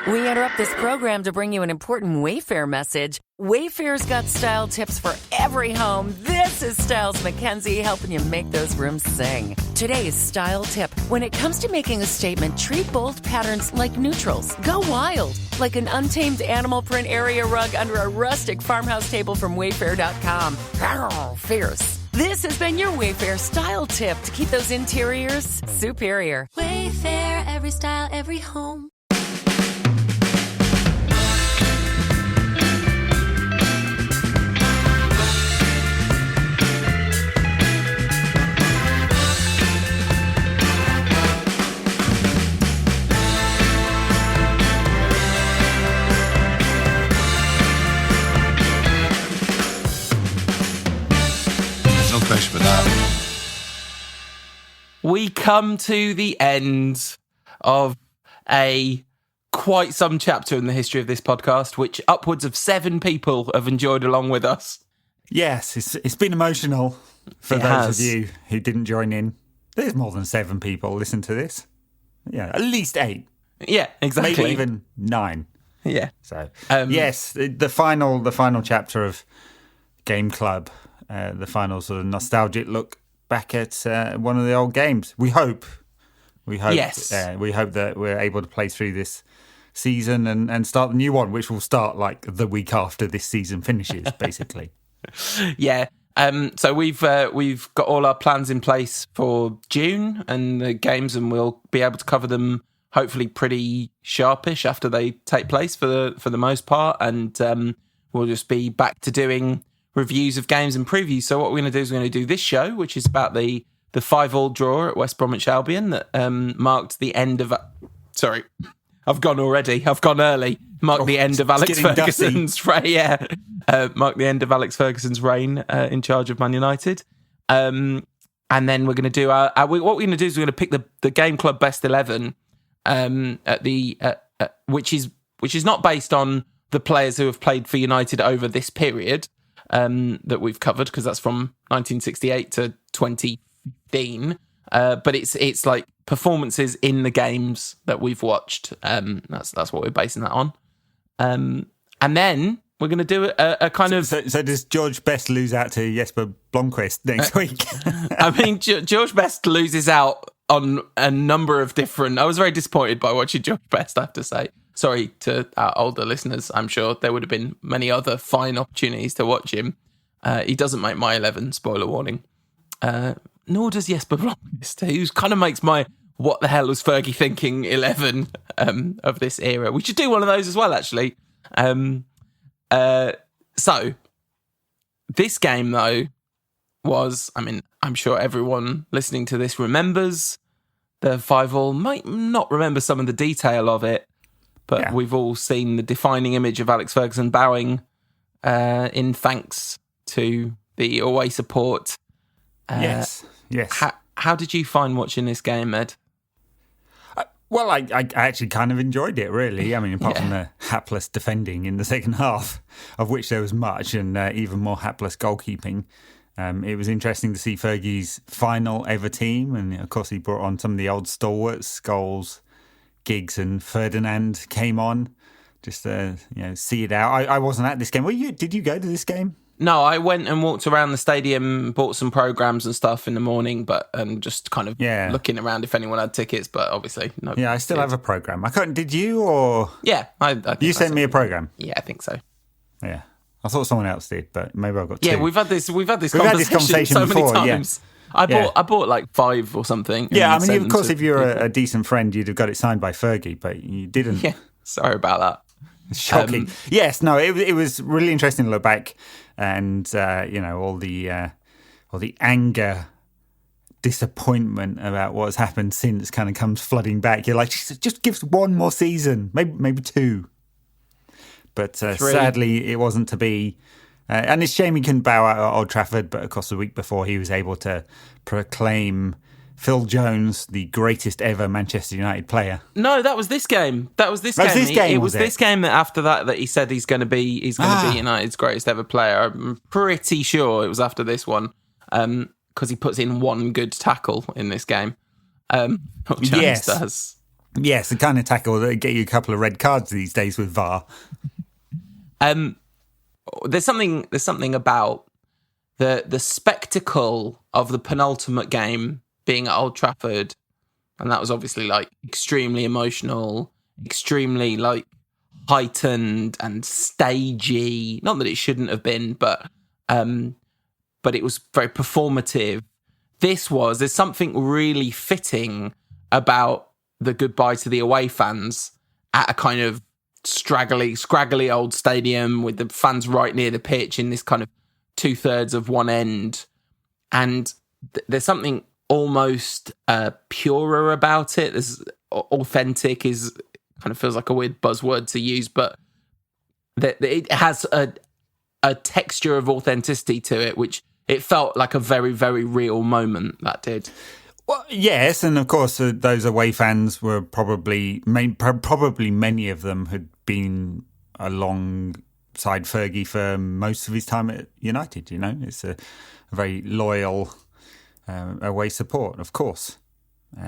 We interrupt this program to bring you an important Wayfair message. Wayfair's got style tips for every home. This is Styles McKenzie helping you make those rooms sing. Today's style tip. When it comes to making a statement, treat bold patterns like neutrals. Go wild, like an untamed animal print area rug under a rustic farmhouse table from Wayfair.com. Arr, fierce. This has been your Wayfair style tip to keep those interiors superior. Wayfair, every style, every home. For that. We come to the end of a quite some chapter in the history of this podcast, which upwards of 7 people have enjoyed along with us. Yes, it's been emotional for those of you who didn't join in. There's more than 7 people listen to this. Yeah, at least 8. Yeah, exactly. Maybe even 9. Yeah. So yes, the final chapter of Game Club. The final sort of nostalgic look back at one of the old games. We hope. Yes. We hope that we're able to play through this season and start the new one, which will start like the week after this season finishes, basically. Yeah. So we've got all our plans in place for June and the games, and we'll be able to cover them hopefully pretty sharpish after they take place for the most part, and we'll just be back to doing reviews of games and previews. So what we're going to do is we're going to do this show, which is about the 5-5 draw at West Bromwich Albion that marked the end of... Sorry, I've gone already. I've gone early. Marked the end of Alex Ferguson's reign. Yeah, marked the end of Alex Ferguson's reign in charge of Man United. And then we're going to do what we're going to do is we're going to pick the Game Club Best 11 which is not based on the players who have played for United over this period. That we've covered, because that's from 1968 to 2015. But it's like performances in the games that we've watched. That's what we're basing that on. And then we're going to do a kind of... So does George Best lose out to Jesper Blomqvist next week? I mean, George Best loses out on a number of different... I was very disappointed by watching George Best, I have to say. Sorry to our older listeners. I'm sure there would have been many other fine opportunities to watch him. He doesn't make my 11, spoiler warning. Nor does Jesper Blomqvist, who kind of makes my what the hell was Fergie thinking 11 of this era. We should do one of those as well, actually. So, this game, though, was... I mean, I'm sure everyone listening to this remembers the 5-5. Might not remember some of the detail of it, but we've all seen the defining image of Alex Ferguson bowing in thanks to the away support. Yes. How did you find watching this game, Ed? Well, I actually kind of enjoyed it, really. I mean, apart from the hapless defending in the second half, of which there was much, and even more hapless goalkeeping. It was interesting to see Fergie's final ever team, and of course he brought on some of the old stalwarts, Scholes, Giggs and Ferdinand came on just to see it out. I wasn't at this game. Did you go to this game? No, I went and walked around the stadium, bought some programs and stuff in the morning, and just kind of looking around if anyone had tickets. But obviously, no. Yeah, I still have a program. I couldn't. Did you or? Yeah, I think you sent me a program. Yeah, I think so. Yeah, I thought someone else did, but maybe I've got 2. Yeah, we've had this conversation so before, many times. Yeah. I bought like 5 or something. Yeah, I mean, of course, if you're a decent friend, you'd have got it signed by Fergie, but you didn't. Yeah, sorry about that. Shocking. Yes, no, it was really interesting to look back, and all the anger, disappointment about what's happened since kind of comes flooding back. You're like, just give us one more season, maybe 2. But sadly, it wasn't to be. And it's a shame he couldn't bow out at Old Trafford, but of course the week before he was able to proclaim Phil Jones the greatest ever Manchester United player. No, that was this game. It was this game that after that he said he's going to be United's greatest ever player. I'm pretty sure it was after this one, because he puts in one good tackle in this game. Jones does. Yes, the kind of tackle that get you a couple of red cards these days with VAR. There's something about the spectacle of the penultimate game being at Old Trafford, and that was obviously like extremely emotional, extremely like heightened and stagey. Not that it shouldn't have been, but it was very performative. There's something really fitting about the goodbye to the away fans at a kind of scraggly old stadium with the fans right near the pitch in this kind of 2/3 of one end. And there's something almost purer about it. There's authentic is kind of feels like a weird buzzword to use, but it has a texture of authenticity to it, which it felt like a very, very real moment, that did. Well, yes, and of course those away fans were probably many of them had been alongside Fergie for most of his time at United. You know, it's a very loyal away support, of course.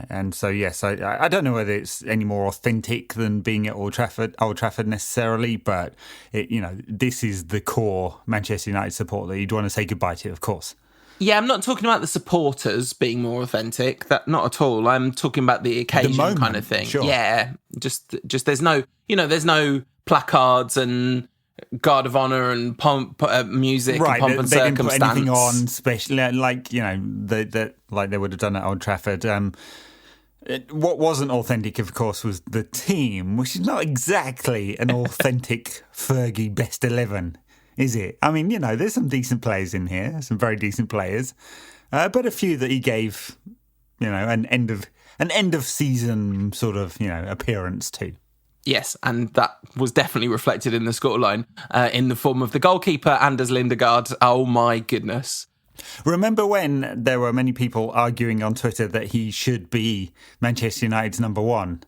And so, yes, I don't know whether it's any more authentic than being at Old Trafford necessarily, but this is the core Manchester United support that you'd want to say goodbye to, of course. Yeah, I'm not talking about the supporters being more authentic. That not at all. I'm talking about the occasion kind of thing. Sure. Yeah, just there's no placards and guard of honor and music and pomp and circumstance. They didn't put anything on special, like like they would have done at Old Trafford. What wasn't authentic, of course, was the team, which is not exactly an authentic Fergie best 11. Is it? I mean, there's some decent players in here, some very decent players, but a few that he gave, an end of season sort of, appearance to. Yes, and that was definitely reflected in the scoreline in the form of the goalkeeper, Anders Lindegaard. Oh my goodness. Remember when there were many people arguing on Twitter that he should be Manchester United's number one?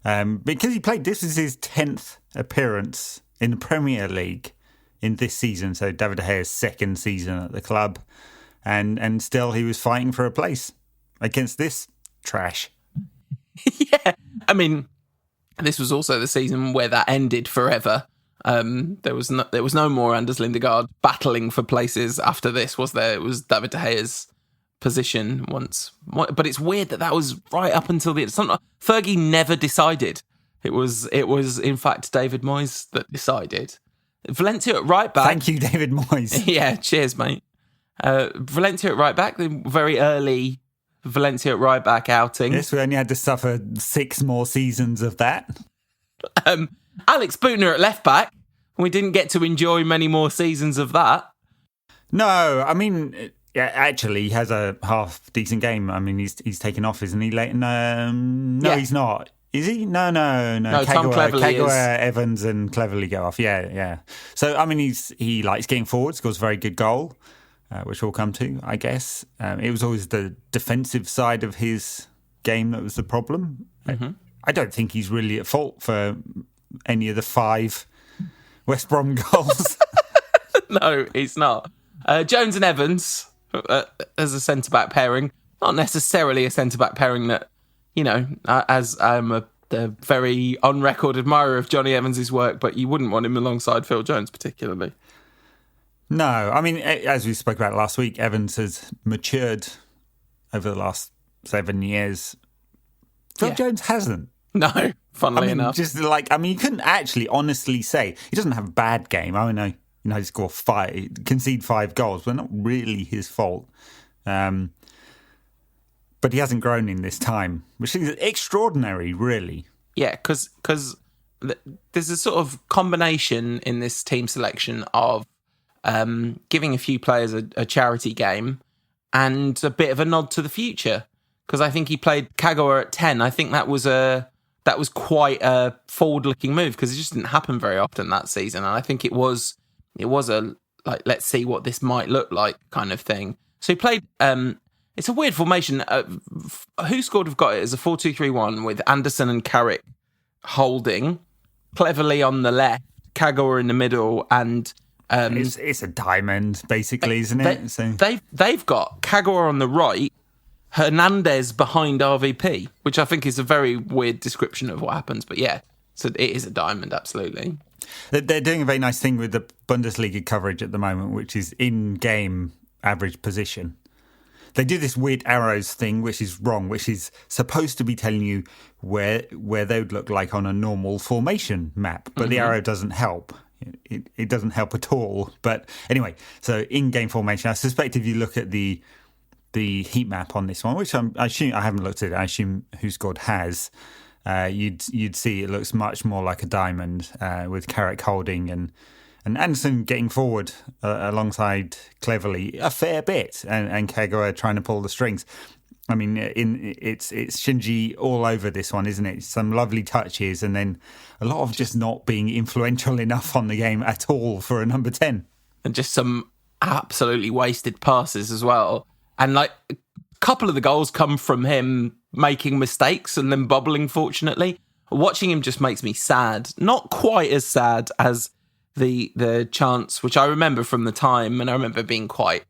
Because this is his 10th appearance in the Premier League in this season, so David De Gea's second season at the club, and still he was fighting for a place against this trash. Yeah, I mean, this was also the season where that ended forever. There was no more Anders Lindegaard battling for places after this, was there? It was David De Gea's position once, but it's weird that was right up until the end. Fergie never decided. It was in fact David Moyes that decided. Valencia at right back. Thank you, David Moyes. Yeah, cheers, mate. Valencia at right back, the very early Valencia at right back outing. Yes, we only had to suffer 6 more seasons of that. Alex Bootner at left back. We didn't get to enjoy many more seasons of that. No, I mean, yeah, actually, he has a half decent game. I mean, he's taken off, isn't he? No, he's not. Is he? No. Tom Cleverley is. Evans and Cleverley go off. Yeah. So, I mean, he likes getting forward, scores a very good goal, which we'll come to, I guess. It was always the defensive side of his game that was the problem. Mm-hmm. I don't think he's really at fault for any of the 5 West Brom goals. No, he's not. Jones and Evans as a centre-back pairing, not necessarily a centre-back pairing that, as I'm a very on-record admirer of Johnny Evans' work, but you wouldn't want him alongside Phil Jones particularly. No, I mean, as we spoke about last week, Evans has matured over the last 7 years. Phil Jones hasn't. No, funnily enough. You couldn't actually honestly say he doesn't have a bad game. I know, he scored 5, concede 5 goals, but not really his fault. But he hasn't grown in this time, which is extraordinary, really. Yeah, because there's a sort of combination in this team selection of giving a few players a charity game and a bit of a nod to the future. Because I think he played Kagawa at 10. I think that was quite a forward-looking move because it just didn't happen very often that season. And I think it was a let's see what this might look like kind of thing. So he played. It's a weird formation. Who Scored have got it as a 4-2-3-1 with Anderson and Carrick holding, Cleverley on the left, Kagawa in the middle, and it's a diamond basically, isn't it? They've got Kagawa on the right, Hernandez behind RVP, which I think is a very weird description of what happens. But yeah, so it is a diamond, absolutely. They're doing a very nice thing with the Bundesliga coverage at the moment, which is in-game average position. They do this weird arrows thing, which is wrong, which is supposed to be telling you where they would look like on a normal formation map, but the arrow doesn't help. It doesn't help at all. But anyway, so in-game formation, I suspect if you look at the heat map on this one, which I assume I haven't looked at it, I assume Who Scored has, you'd see it looks much more like a diamond with Carrick holding and Anderson getting forward alongside Cleverly a fair bit, and Kagawa trying to pull the strings. I mean, it's Shinji all over this one, isn't it? Some lovely touches, and then a lot of just not being influential enough on the game at all for a number 10. And just some absolutely wasted passes as well. And like a couple of the goals come from him making mistakes and then bubbling, fortunately. Watching him just makes me sad. Not quite as sad as the chance, which I remember from the time, and I remember being quite,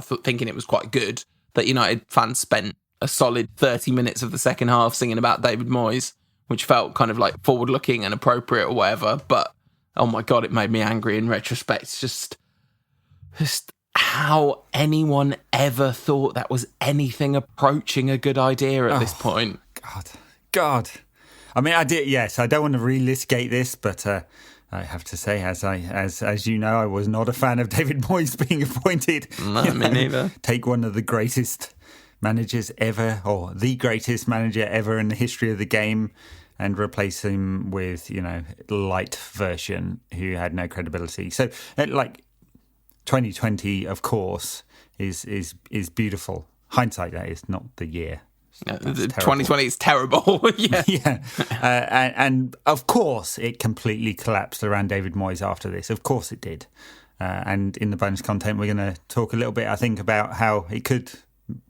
thinking it was quite good, that United fans spent a solid 30 minutes of the second half singing about David Moyes, which felt kind of like forward-looking and appropriate or whatever, but oh my God, it made me angry in retrospect. It's just how anyone ever thought that was anything approaching a good idea at this point. God. I mean, I don't want to relitigate this, but I have to say, as you know, I was not a fan of David Moyes being appointed. No, me neither. Take one of the greatest managers ever, or the greatest manager ever in the history of the game, and replace him with, light version who had no credibility. So, 2020, of course, is beautiful. Hindsight, that is, not the year. 2020 is terrible. Yeah. And of course, it completely collapsed around David Moyes after this. Of course it did. And in the bonus content, we're going to talk a little bit, I think, about how it could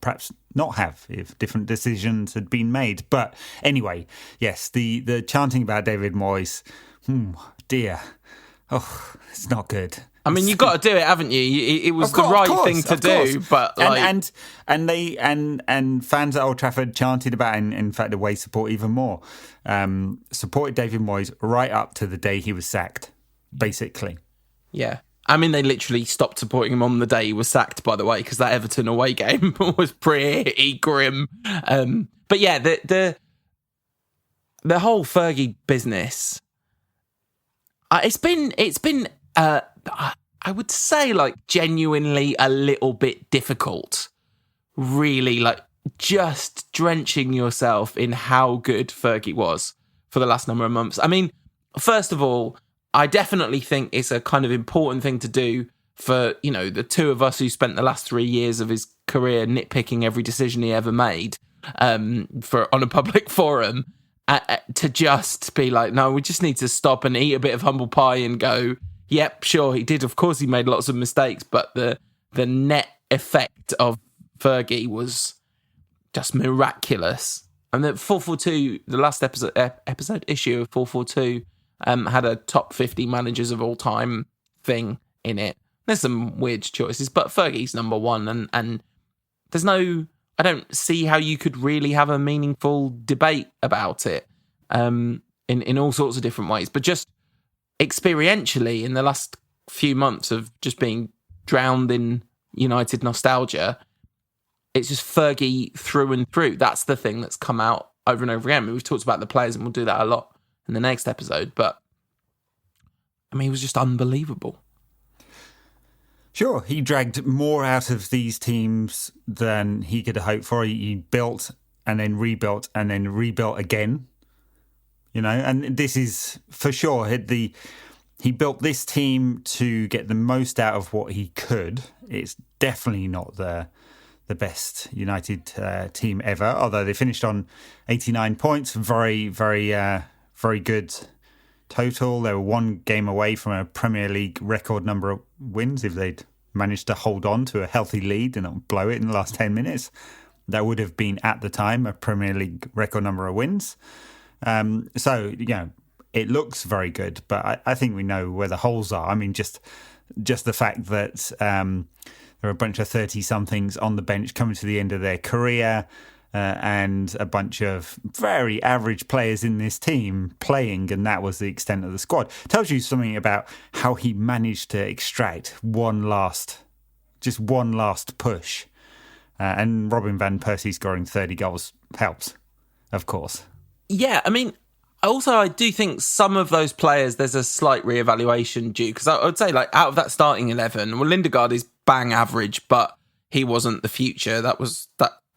perhaps not have if different decisions had been made. But anyway, yes, the chanting about David Moyes, dear. Oh, it's not good. I mean, you've got to do it, haven't you? It was the right thing to do, but and fans at Old Trafford chanted about, and in fact, away support even more, supported David Moyes right up to the day he was sacked, basically. Yeah, I mean, they literally stopped supporting him on the day he was sacked. By the way, because that Everton away game was pretty grim. But yeah, the whole Fergie business, it's been. I would say, genuinely a little bit difficult. Really, just drenching yourself in how good Fergie was for the last number of months. I mean, first of all, I definitely think it's a kind of important thing to do for, the two of us who spent the last 3 years of his career nitpicking every decision he ever made on a public forum, to just be like, no, we just need to stop and eat a bit of humble pie and go, yep, sure, he did. Of course, he made lots of mistakes, but the net effect of Fergie was just miraculous. And the 442, the last episode issue of 442, had a top 50 managers of all time thing in it. There's some weird choices, but Fergie's number one, and there's no, I don't see how you could really have a meaningful debate about it in all sorts of different ways. But just experientially, in the last few months of just being drowned in United nostalgia, it's just Fergie through and through. That's the thing that's come out over and over again. I mean, we've talked about the players, and we'll do that a lot in the next episode, but I mean, he was just unbelievable. Sure, he dragged more out of these teams than he could have hoped for. He built and then rebuilt and then rebuilt again. And this is for sure. He built this team to get the most out of what he could. It's definitely not the best United team ever, although they finished on 89 points. Very, very, very good total. They were one game away from a Premier League record number of wins. If they'd managed to hold on to a healthy lead and not blow it in the last 10 minutes, that would have been, at the time, a Premier League record number of wins. So, it looks very good, but I think we know where the holes are. I mean, just the fact that there are a bunch of 30-somethings on the bench coming to the end of their career, and a bunch of very average players in this team playing, and that was the extent of the squad. Tells you something about how he managed to extract one last push. And Robin van Persie scoring 30 goals helps, of course. Yeah, I mean, also I do think some of those players, there's a slight reevaluation due, because I would say, like, out of that starting 11, well, Lindegaard is bang average, but he wasn't the future. That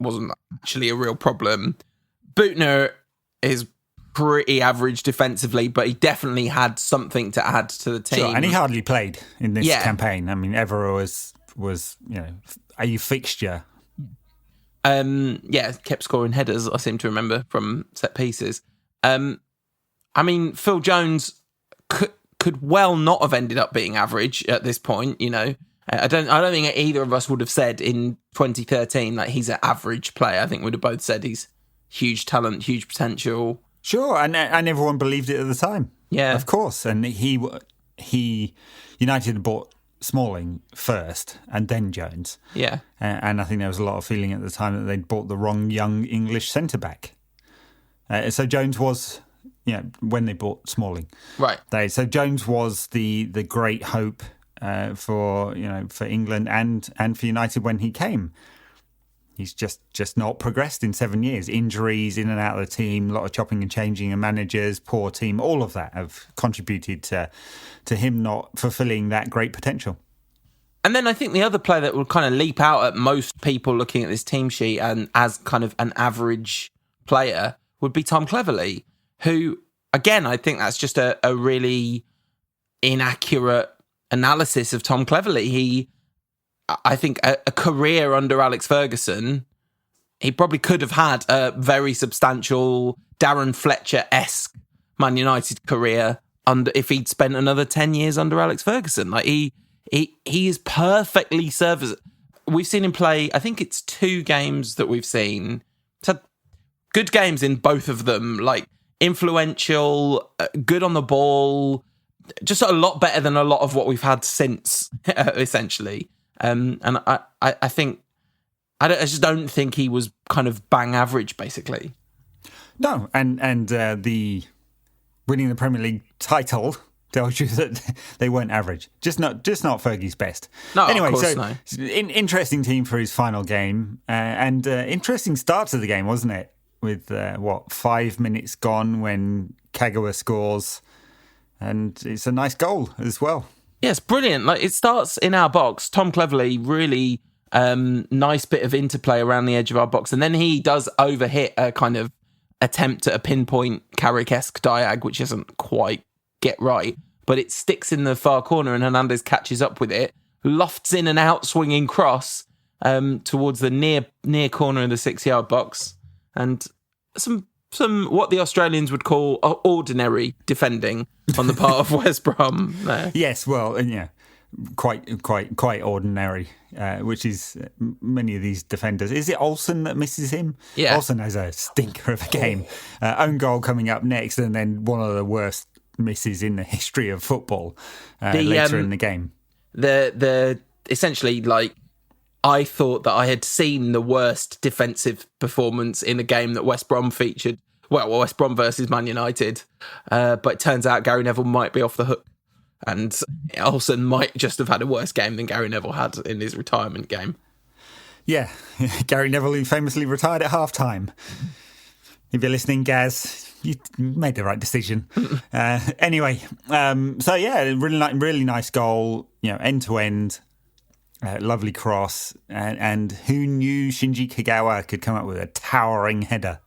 wasn't actually a real problem. Buchner is pretty average defensively, but he definitely had something to add to the team. Sure, and he hardly played in this campaign. I mean, Evra was a fixture. Kept scoring headers, I seem to remember, from set pieces. I mean, Phil Jones could well not have ended up being average at this point, you know. I don't think either of us would have said in 2013 that he's an average player. I think we'd have both said he's huge talent, huge potential. Sure, and everyone believed it at the time. Yeah, of course. And he United had bought Smalling first and then Jones. Yeah, and I think there was a lot of feeling at the time that they'd bought the wrong young English centre back. So Jones was, when they bought Smalling, right. So Jones was the great hope. For England and for United when he came. He's just not progressed in 7 years. Injuries in and out of the team, a lot of chopping and changing of managers, poor team, all of that have contributed to him not fulfilling that great potential. And then I think the other player that would kind of leap out at most people looking at this team sheet and as kind of an average player would be Tom Cleverley, who, again, I think that's just a really inaccurate analysis of Tom Cleverley. I think a career under Alex Ferguson, he probably could have had a very substantial Darren Fletcher-esque Man United career if he'd spent another 10 years under Alex Ferguson. Like he is perfectly serviceable. We've seen him play, I think it's 2 games that we've seen. He's had good games in both of them, like influential, good on the ball, just a lot better than a lot of what we've had since, essentially. And I think I just don't think he was kind of bang average, basically. No, and the winning the Premier League title tells you that they weren't average. Just not Fergie's best. No, anyway, of course, so no. Interesting team for his final game, and interesting start to the game, wasn't it? With 5 minutes gone when Kagawa scores. And it's a nice goal as well. Yes, brilliant. Like, it starts in our box. Tom Cleverley, really nice bit of interplay around the edge of our box. And then he does overhit a kind of attempt at a pinpoint Carrick-esque diag, which doesn't quite get right. But it sticks in the far corner and Hernandez catches up with it, lofts in an out-swinging cross towards the near corner of the 6-yard box. And some what the Australians would call ordinary defending on the part of West Brom there. Yes, well, quite ordinary, which is many of these defenders. Is it Olsen that misses him? Yeah. Olsen has a stinker of a game. Own goal coming up next, and then one of the worst misses in the history of football later in the game. The essentially, like, I thought that I had seen the worst defensive performance in a game that West Brom featured. Well, West Brom versus Man United. But it turns out Gary Neville might be off the hook. And Olsen might just have had a worse game than Gary Neville had in his retirement game. Yeah, Gary Neville, who famously retired at half-time. If you're listening, Gaz, you made the right decision. Anyway, really nice goal, end-to-end. Lovely cross, and who knew Shinji Kagawa could come up with a towering header?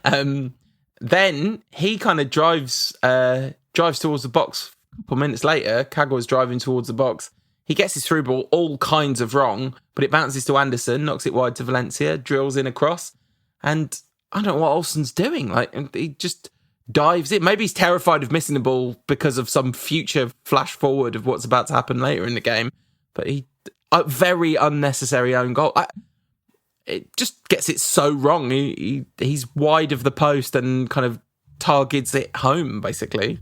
Then he kind of drives towards the box. A couple of minutes later, Kagawa's driving towards the box. He gets his through ball all kinds of wrong, but it bounces to Anderson, knocks it wide to Valencia, drills in a cross, and I don't know what Olsen's doing. Like, he just dives in. Maybe he's terrified of missing the ball because of some future flash forward of what's about to happen later in the game. But a very unnecessary own goal. It just gets it so wrong. He's wide of the post and kind of targets it home, basically.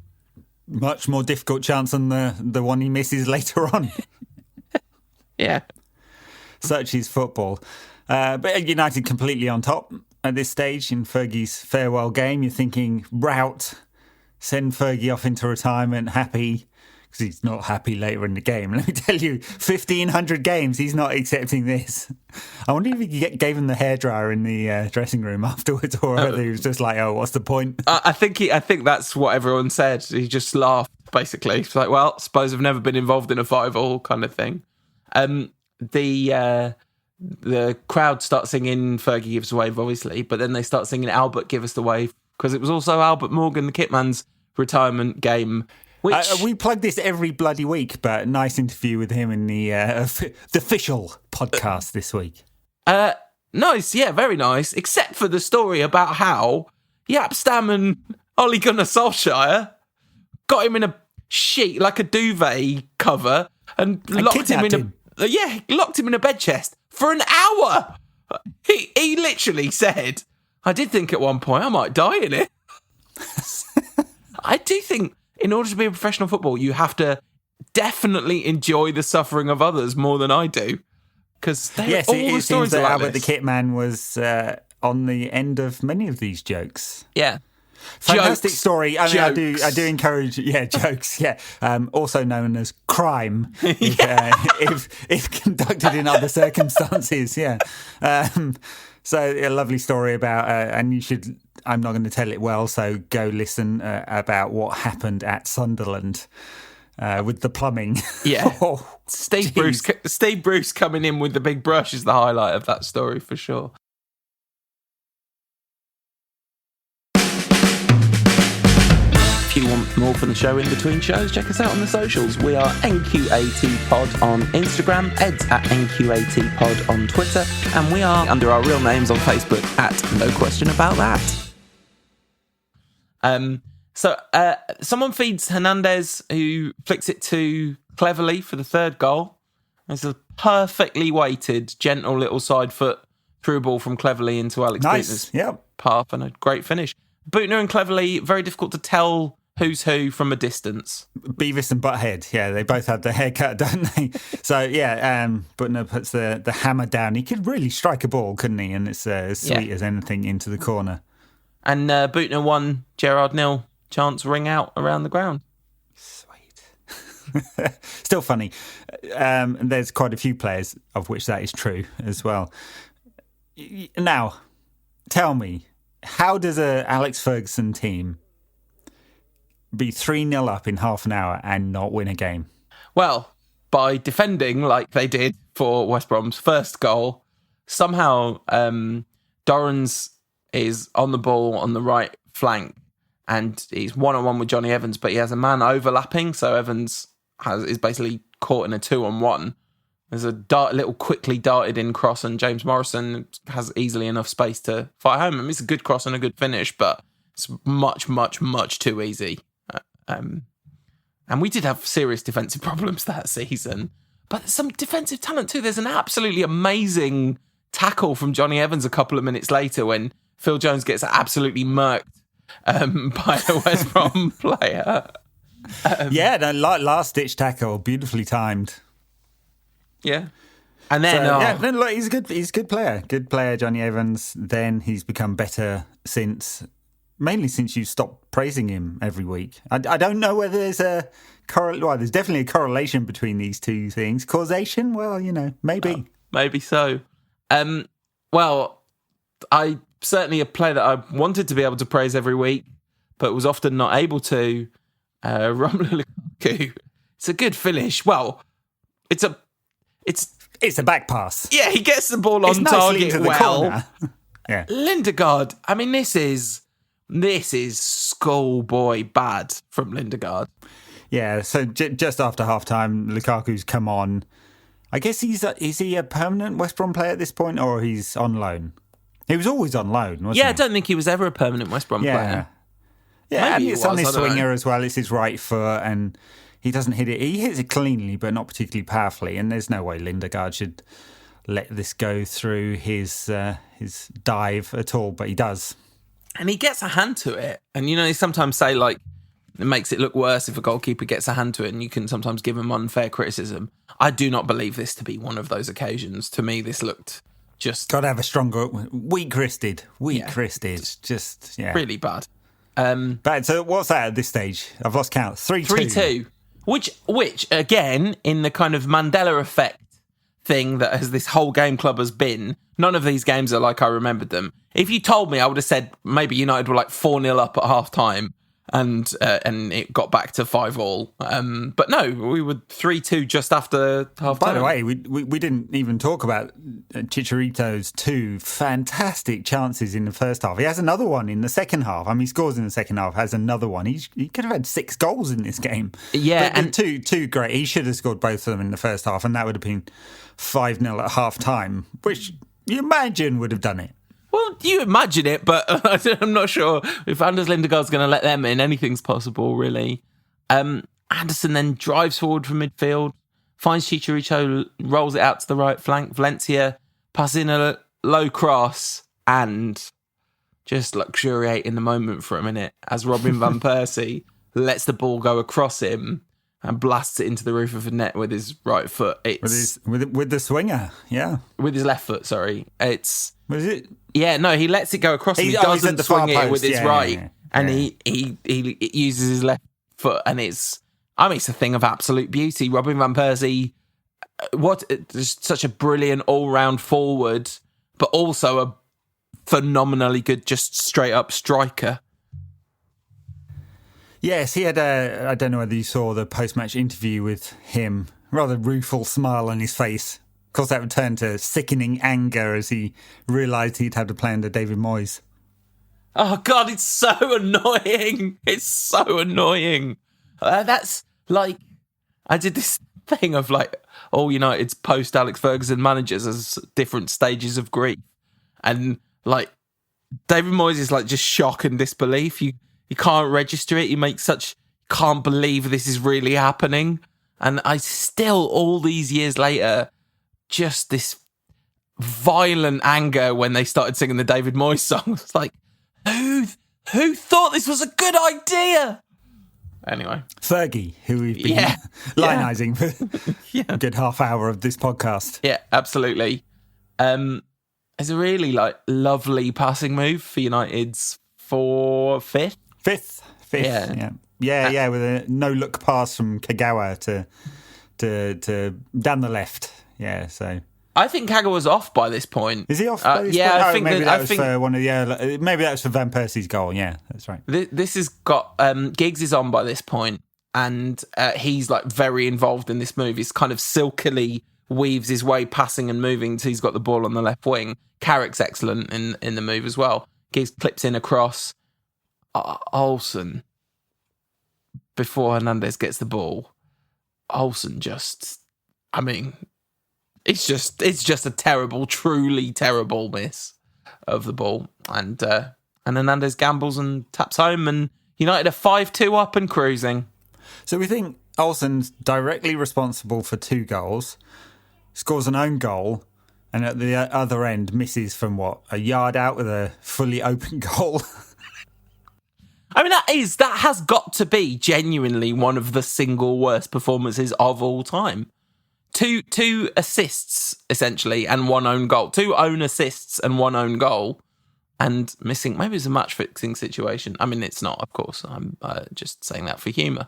Much more difficult chance than the one he misses later on. Yeah. Such is football. But United completely on top at this stage in Fergie's farewell game. You're thinking, rout, send Fergie off into retirement, happy, because he's not happy later in the game. Let me tell you, 1,500 games, he's not accepting this. I wonder if he gave him the hairdryer in the dressing room afterwards, or whether he was just like, oh, what's the point? I think that's what everyone said. He just laughed, basically. It's like, well, suppose I've never been involved in a 5-5 kind of thing. The crowd start singing Fergie Gives the Wave, obviously, but then they start singing Albert Give Us the Wave, because it was also Albert Morgan, the kitman's retirement game. Which we plug this every bloody week, but nice interview with him in the official podcast this week. Nice, yeah, very nice, except for the story about how Jaap Stam and Ole Gunnar Solskjaer got him in a sheet, like a duvet cover, and locked him in a bed chest for an hour. He literally said, I did think at one point I might die in it. I do think in order to be a professional footballer, you have to definitely enjoy the suffering of others more than I do. Because it seems that Albert the Kitman was on the end of many of these jokes. Yeah. Fantastic Jokes. story. I mean, Jokes. I do encourage, jokes, also known as crime, if conducted in other circumstances, So a lovely story about, and you should, I'm not going to tell it well, so go listen about what happened at Sunderland with the plumbing. Yeah. Oh, Steve Bruce coming in with the big brush is the highlight of that story for sure. If you want more from the show in between shows, check us out on the socials. We are NQAT Pod on Instagram, Ed's at NQAT Pod on Twitter, and we are under our real names on Facebook at No Question About That. So someone feeds Hernandez, who flicks it to Cleverly for the third goal. It's a perfectly weighted, gentle little side foot through ball from Cleverly into Alex Butner's path, and a great finish. Butner and Cleverly, very difficult to tell who's who from a distance. Beavis and Butthead, they both had the haircut, don't they? So, Butner puts the hammer down. He could really strike a ball, couldn't he? And it's as sweet as anything into the corner. And Butner won, Gerrard 0, chants ring out around the ground. Sweet. Still funny. There's quite a few players of which that is true as well. Now, tell me, how does a Alex Ferguson team be 3-0 up in half an hour and not win a game? Well, by defending like they did for West Brom's first goal. Somehow Dorrans is on the ball on the right flank and he's one-on-one with Johnny Evans, but he has a man overlapping, so Evans is basically caught in a 2-on-1. There's a little quickly darted in cross, and James Morrison has easily enough space to fight home. I mean, it's a good cross and a good finish, but it's much, much, much too easy. And we did have serious defensive problems that season, but some defensive talent too. There's an absolutely amazing tackle from Johnny Evans a couple of minutes later when Phil Jones gets absolutely murked by a West Brom player. Last-ditch tackle, beautifully timed. Yeah. And then look, he's a good player. Good player, Johnny Evans. Then he's become better mainly since you stopped praising him every week. I don't know whether there's there's definitely a correlation between these two things. Causation? Well, maybe. Maybe so. I certainly a player that I wanted to be able to praise every week, but was often not able to. Romelu Lukaku. It's a good finish. Well, it's a back pass. Yeah, he gets the ball on target well. Yeah. Lindegaard. I mean, this is schoolboy bad from Lindegaard. Yeah. So just after half time, Lukaku's come on. I guess is he a permanent West Brom player at this point, or he's on loan? He was always on loan, wasn't he? Yeah, I don't think he was ever a permanent West Brom player. Yeah, and it's on his swinger as well. It's his right foot, and he doesn't hit it. He hits it cleanly, but not particularly powerfully. And there's no way Lindegaard should let this go through his dive at all, but he does. And he gets a hand to it. And, they sometimes say, like, it makes it look worse if a goalkeeper gets a hand to it, and you can sometimes give him unfair criticism. I do not believe this to be one of those occasions. To me, this looked just... Got to have a stronger... Weak-wristed. Just, yeah. Really bad. But so what's that at this stage? I've lost count. 3-2. 3-2. Which, again, in the kind of Mandela effect thing that has this whole game club has been, none of these games are like I remembered them. If you told me, I would have said maybe United were like 4-0 up at half-time and it got back to 5-5. But no, we were 3-2 just after half-time. By the way, we didn't even talk about Chicharito's 2 fantastic chances in the first half. He has another one in the second half. I mean, he scores in the second half, has another one. He could have had 6 goals in this game. Yeah. But two great. He should have scored both of them in the first half, and that would have been 5-0 at half-time, which you imagine would have done it. Well, you imagine it, but I'm not sure if Anders Lindegaard's going to let them in. Anything's possible, really. Anderson then drives forward from midfield, finds Chicharito, rolls it out to the right flank. Valencia passes in a low cross and just luxuriate in the moment for a minute as Robin van Persie lets the ball go across him and blasts it into the roof of the net with his right foot. With the swinger, yeah. With his left foot, sorry. Was it? Yeah, no, he lets it go across him. He doesn't swing it with his right. Yeah. And he uses his left foot. And it's a thing of absolute beauty. Robin van Persie, such a brilliant all-round forward, but also a phenomenally good, just straight-up striker. Yes, he had I don't know whether you saw the post-match interview with him, rather rueful smile on his face. Of course, that would turn to sickening anger as he realised he'd had to play under David Moyes. Oh, God, it's so annoying. It's so annoying. That's like, I did this thing of like, all United's post-Alex Ferguson managers as different stages of grief. And like, David Moyes is like just shock and disbelief. You can't register it. You can't believe this is really happening. And I still, all these years later, just this violent anger when they started singing the David Moyes song. It's like, who thought this was a good idea? Anyway. Fergie, who we've been lionising for a good half hour of this podcast. Yeah, absolutely. It's a really lovely passing move for United's fifth. Fifth. Yeah, with a no-look pass from Kagawa to down the left. Yeah, so I think Kagawa's off by this point. Is he off? By this point? I think maybe that was for one of the. Maybe that was for Van Persie's goal. Yeah, that's right. This has got Giggs is on by this point, and he's like very involved in this move. He's kind of silkily weaves his way, passing and moving until he's got the ball on the left wing. Carrick's excellent in the move as well. Giggs clips in across. Olsen, before Hernandez gets the ball, Olsen it's just a terrible, truly terrible miss of the ball. And Hernandez gambles and taps home, and United are 5-2 up and cruising. So we think Olsen's directly responsible for 2 goals, scores an own goal, and at the other end misses from a yard out with a fully open goal. I mean, that has got to be genuinely one of the single worst performances of all time. Two assists, essentially, and 1 own goal. 2 own assists and 1 own goal. And missing, maybe it's a match-fixing situation. I mean, it's not, of course. I'm just saying that for humour.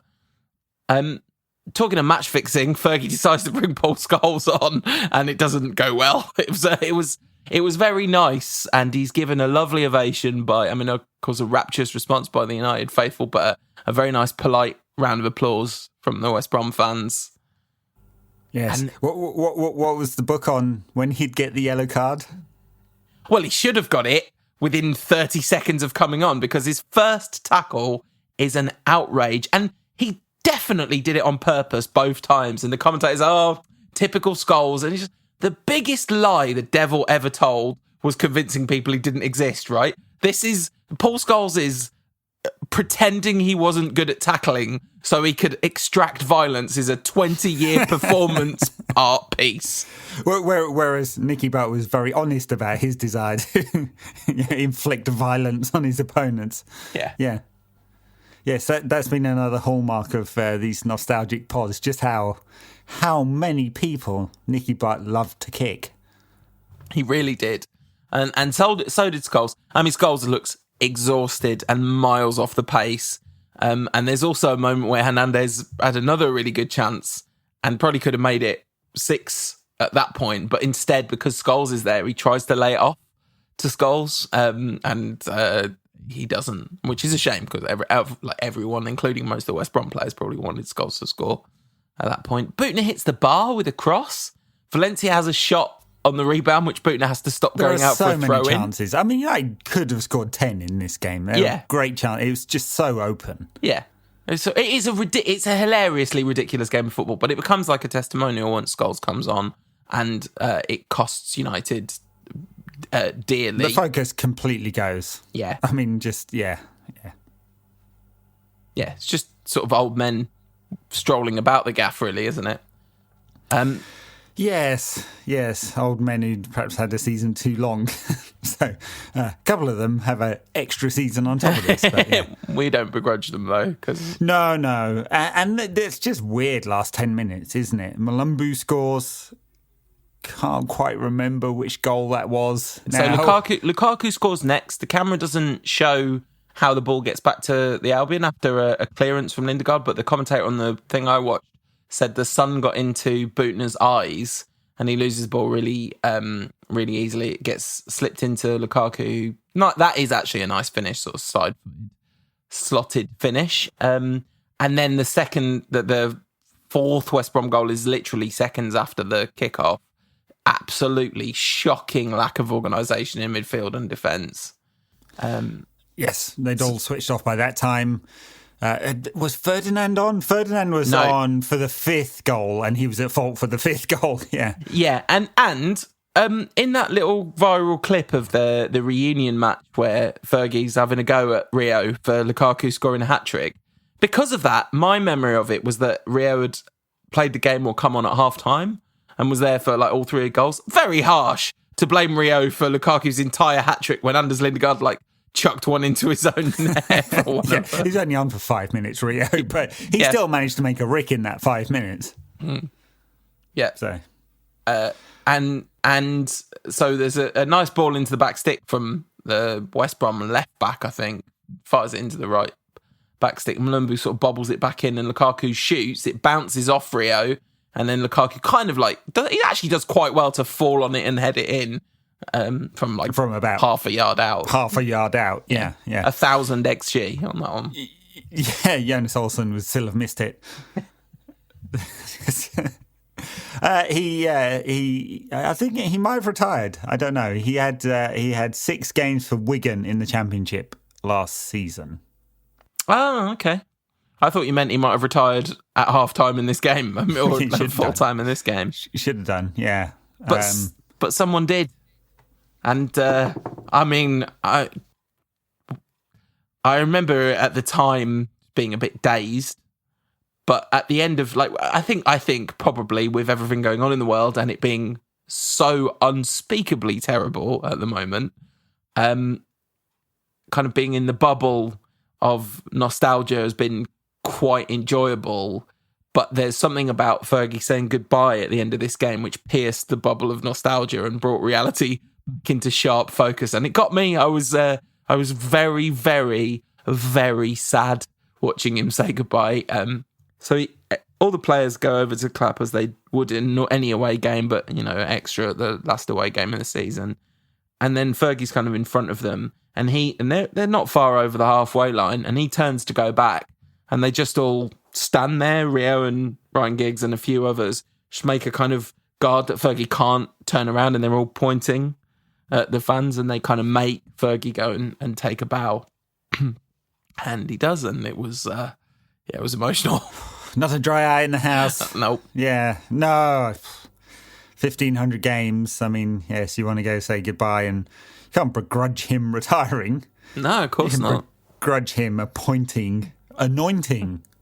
Talking of match-fixing, Fergie decides to bring Paul Scholes on, and it doesn't go well. It was very nice, and he's given a lovely ovation by, of course, a rapturous response by the United faithful, but a very nice, polite round of applause from the West Brom fans. Yes. And what was the book on when he'd get the yellow card? Well, he should have got it within 30 seconds of coming on, because his first tackle is an outrage, and he definitely did it on purpose both times. And the commentators, typical Scholes, and he's just... The biggest lie the devil ever told was convincing people he didn't exist, right? Paul Scholes is pretending he wasn't good at tackling so he could extract violence is a 20-year performance art piece. Whereas Nicky Butt was very honest about his desire to inflict violence on his opponents. Yeah. Yeah. Yes, that's been another hallmark of these nostalgic pods, just how many people Nicky Butt loved to kick. He really did. And so did Scholes. I mean, Scholes looks exhausted and miles off the pace. And there's also a moment where Hernandez had another really good chance and probably could have made it 6 at that point. But instead, because Scholes is there, he tries to lay it off to Scholes. And he doesn't, which is a shame because everyone, including most of the West Brom players, probably wanted Scholes to score at that point. Butner hits the bar with a cross. Valencia has a shot on the rebound, which Butner has to stop going out for a throw-in. There are so many chances. I mean, United could have scored 10 in this game. Great chance. It was just so open. Yeah. So it's a hilariously ridiculous game of football, but it becomes like a testimonial once Scholes comes on, and it costs United dearly. The focus completely goes. Yeah. I mean, yeah, it's just sort of old men strolling about the gaff, really, isn't it? Yes. Old men who perhaps had a season too long. So a couple of them have an extra season on top of this. But, yeah. We don't begrudge them, though. No. And it's just weird last 10 minutes, isn't it? Malumbu scores. Can't quite remember which goal that was. So Lukaku scores next. The camera doesn't show how the ball gets back to the Albion after a clearance from Lindegaard, but the commentator on the thing I watched said the sun got into Butner's eyes and he loses the ball really easily. It gets slipped into Lukaku. That is actually a nice finish, sort of side slotted finish. And then the fourth West Brom goal is literally seconds after the kickoff. Absolutely shocking lack of organisation in midfield and defence. Yes, they'd all switched off by that time. Was Ferdinand on? Ferdinand was on for the 5th goal, and he was at fault for the 5th goal. Yeah, yeah, and in that little viral clip of the reunion match where Fergie's having a go at Rio for Lukaku scoring a hat trick, because of that, my memory of it was that Rio had played the game or come on at half time and was there for all 3 goals. Very harsh to blame Rio for Lukaku's entire hat trick when Anders Lindegaard chucked one into his own net. He's only on for 5 minutes, Rio, but he still managed to make a rick in that 5 minutes. Mm. Yeah. So, and so there's a nice ball into the back stick from the West Brom left back, I think, fires it into the right back stick. Malumbu sort of bobbles it back in, and Lukaku shoots. It bounces off Rio, and then Lukaku kind of he actually does quite well to fall on it and head it in. From about half a yard out. Yeah. 1,000 XG on that one. Yeah, Jonas Olsson would still have missed it. I think he might have retired. I don't know. He had 6 games for Wigan in the Championship last season. Oh, okay. I thought you meant he might have retired at half time in this game or full time in this game. Should have done, yeah. But someone did. And I mean, I remember at the time being a bit dazed, but at the end of I think probably with everything going on in the world and it being so unspeakably terrible at the moment, kind of being in the bubble of nostalgia has been quite enjoyable. But there's something about Fergie saying goodbye at the end of this game which pierced the bubble of nostalgia and brought reality back into sharp focus, and it got me. I was very, very, very sad watching him say goodbye. All the players go over to clap as they would in any away game, but extra at the last away game of the season. And then Fergie's kind of in front of them, and they're not far over the halfway line, and he turns to go back, and they just all stand there. Rio and Ryan Giggs and a few others just make a kind of guard that Fergie can't turn around, and they're all pointing at the fans, and they kind of make Fergie go and take a bow. And he does, and it was emotional. Not a dry eye in the house. Nope. Yeah, no. 1,500 games. I mean, yes, you want to go say goodbye, and you can't begrudge him retiring. No, of course not. Begrudge him anointing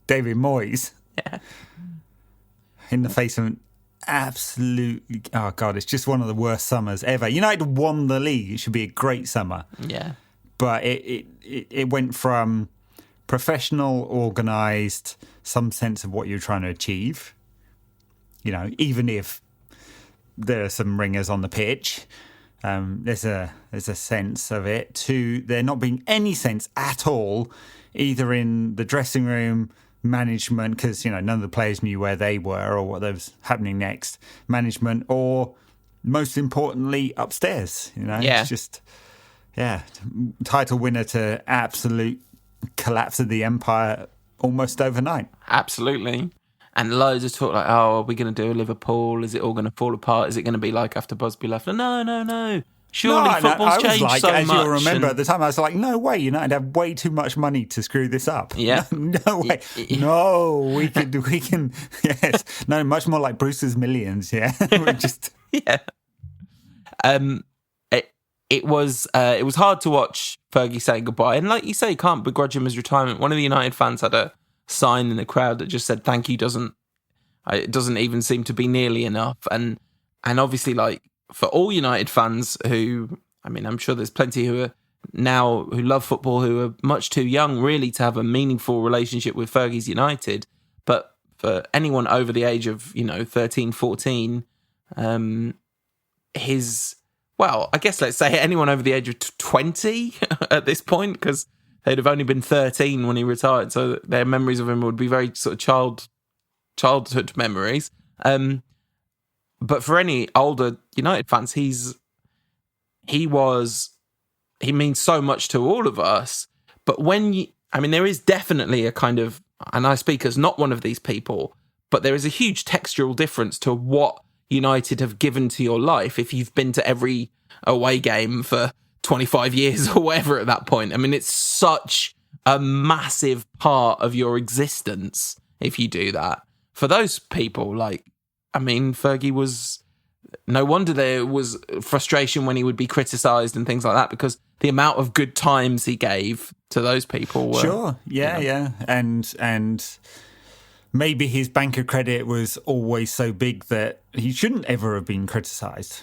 David Moyes. Yeah. In the face of absolutely, oh God, it's just one of the worst summers ever. United won the league. It should be a great summer. Yeah. But it went from professional, organised, some sense of what you're trying to achieve. You know, even if there are some ringers on the pitch, there's a sense of it. To there not being any sense at all, either in the dressing room, management, because none of the players knew where they were or what was happening next. Management, or most importantly, upstairs. It's just title winner to absolute collapse of the empire almost overnight. Absolutely. And loads of talk like, oh, are we going to do a Liverpool? Is it all going to fall apart? Is it going to be like after Busby left? No. Surely football's changed like, so as much. You'll remember at the time, I was like, no way, United have way too much money to screw this up. Yeah. No way. No, we can, yes. No, much more like Bruce's Millions, yeah. Yeah. It was hard to watch Fergie saying goodbye. And like you say, you can't begrudge him his retirement. One of the United fans had a sign in the crowd that just said thank you. It doesn't even seem to be nearly enough. And obviously, like, for all United fans who, I mean, I'm sure there's plenty who love football who are much too young really to have a meaningful relationship with Fergie's United. But for anyone over the age of 13, 14, I guess let's say anyone over the age of 20 at this point, because they'd have only been 13 when he retired, so their memories of him would be very sort of childhood memories. But for any older United fans, he means so much to all of us. But there is definitely a kind of, and I speak as not one of these people, but there is a huge textural difference to what United have given to your life if you've been to every away game for 25 years or whatever at that point. I mean, it's such a massive part of your existence if you do that. For those people, Fergie was... No wonder there was frustration when he would be criticised and things like that, because the amount of good times he gave to those people were... Sure, yeah. And maybe his banker credit was always so big that he shouldn't ever have been criticised.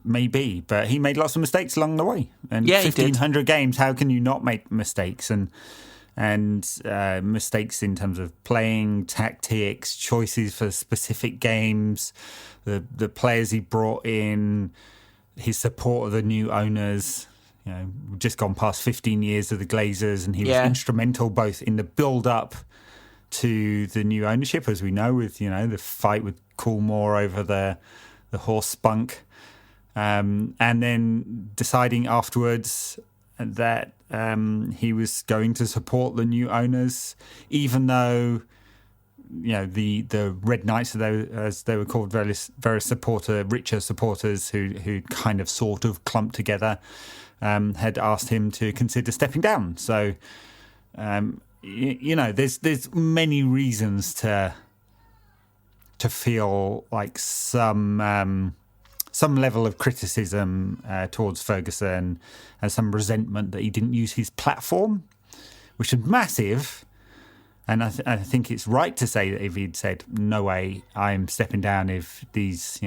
Maybe, but he made lots of mistakes along the way. And 1,500 games, how can you not make mistakes? And mistakes in terms of playing, tactics, choices for specific games, the players he brought in, his support of the new owners. We've just gone past 15 years of the Glazers, and he was instrumental both in the build-up to the new ownership, as we know, with the fight with Coolmore over the horse spunk, and then deciding afterwards that he was going to support the new owners, even though the Red Knights, as they were called, very richer supporters who kind of sort of clumped together, had asked him to consider stepping down. So there's many reasons to feel like some level of criticism towards Ferguson and some resentment that he didn't use his platform, which is massive. And I think it's right to say that if he'd said, no way, I'm stepping down if these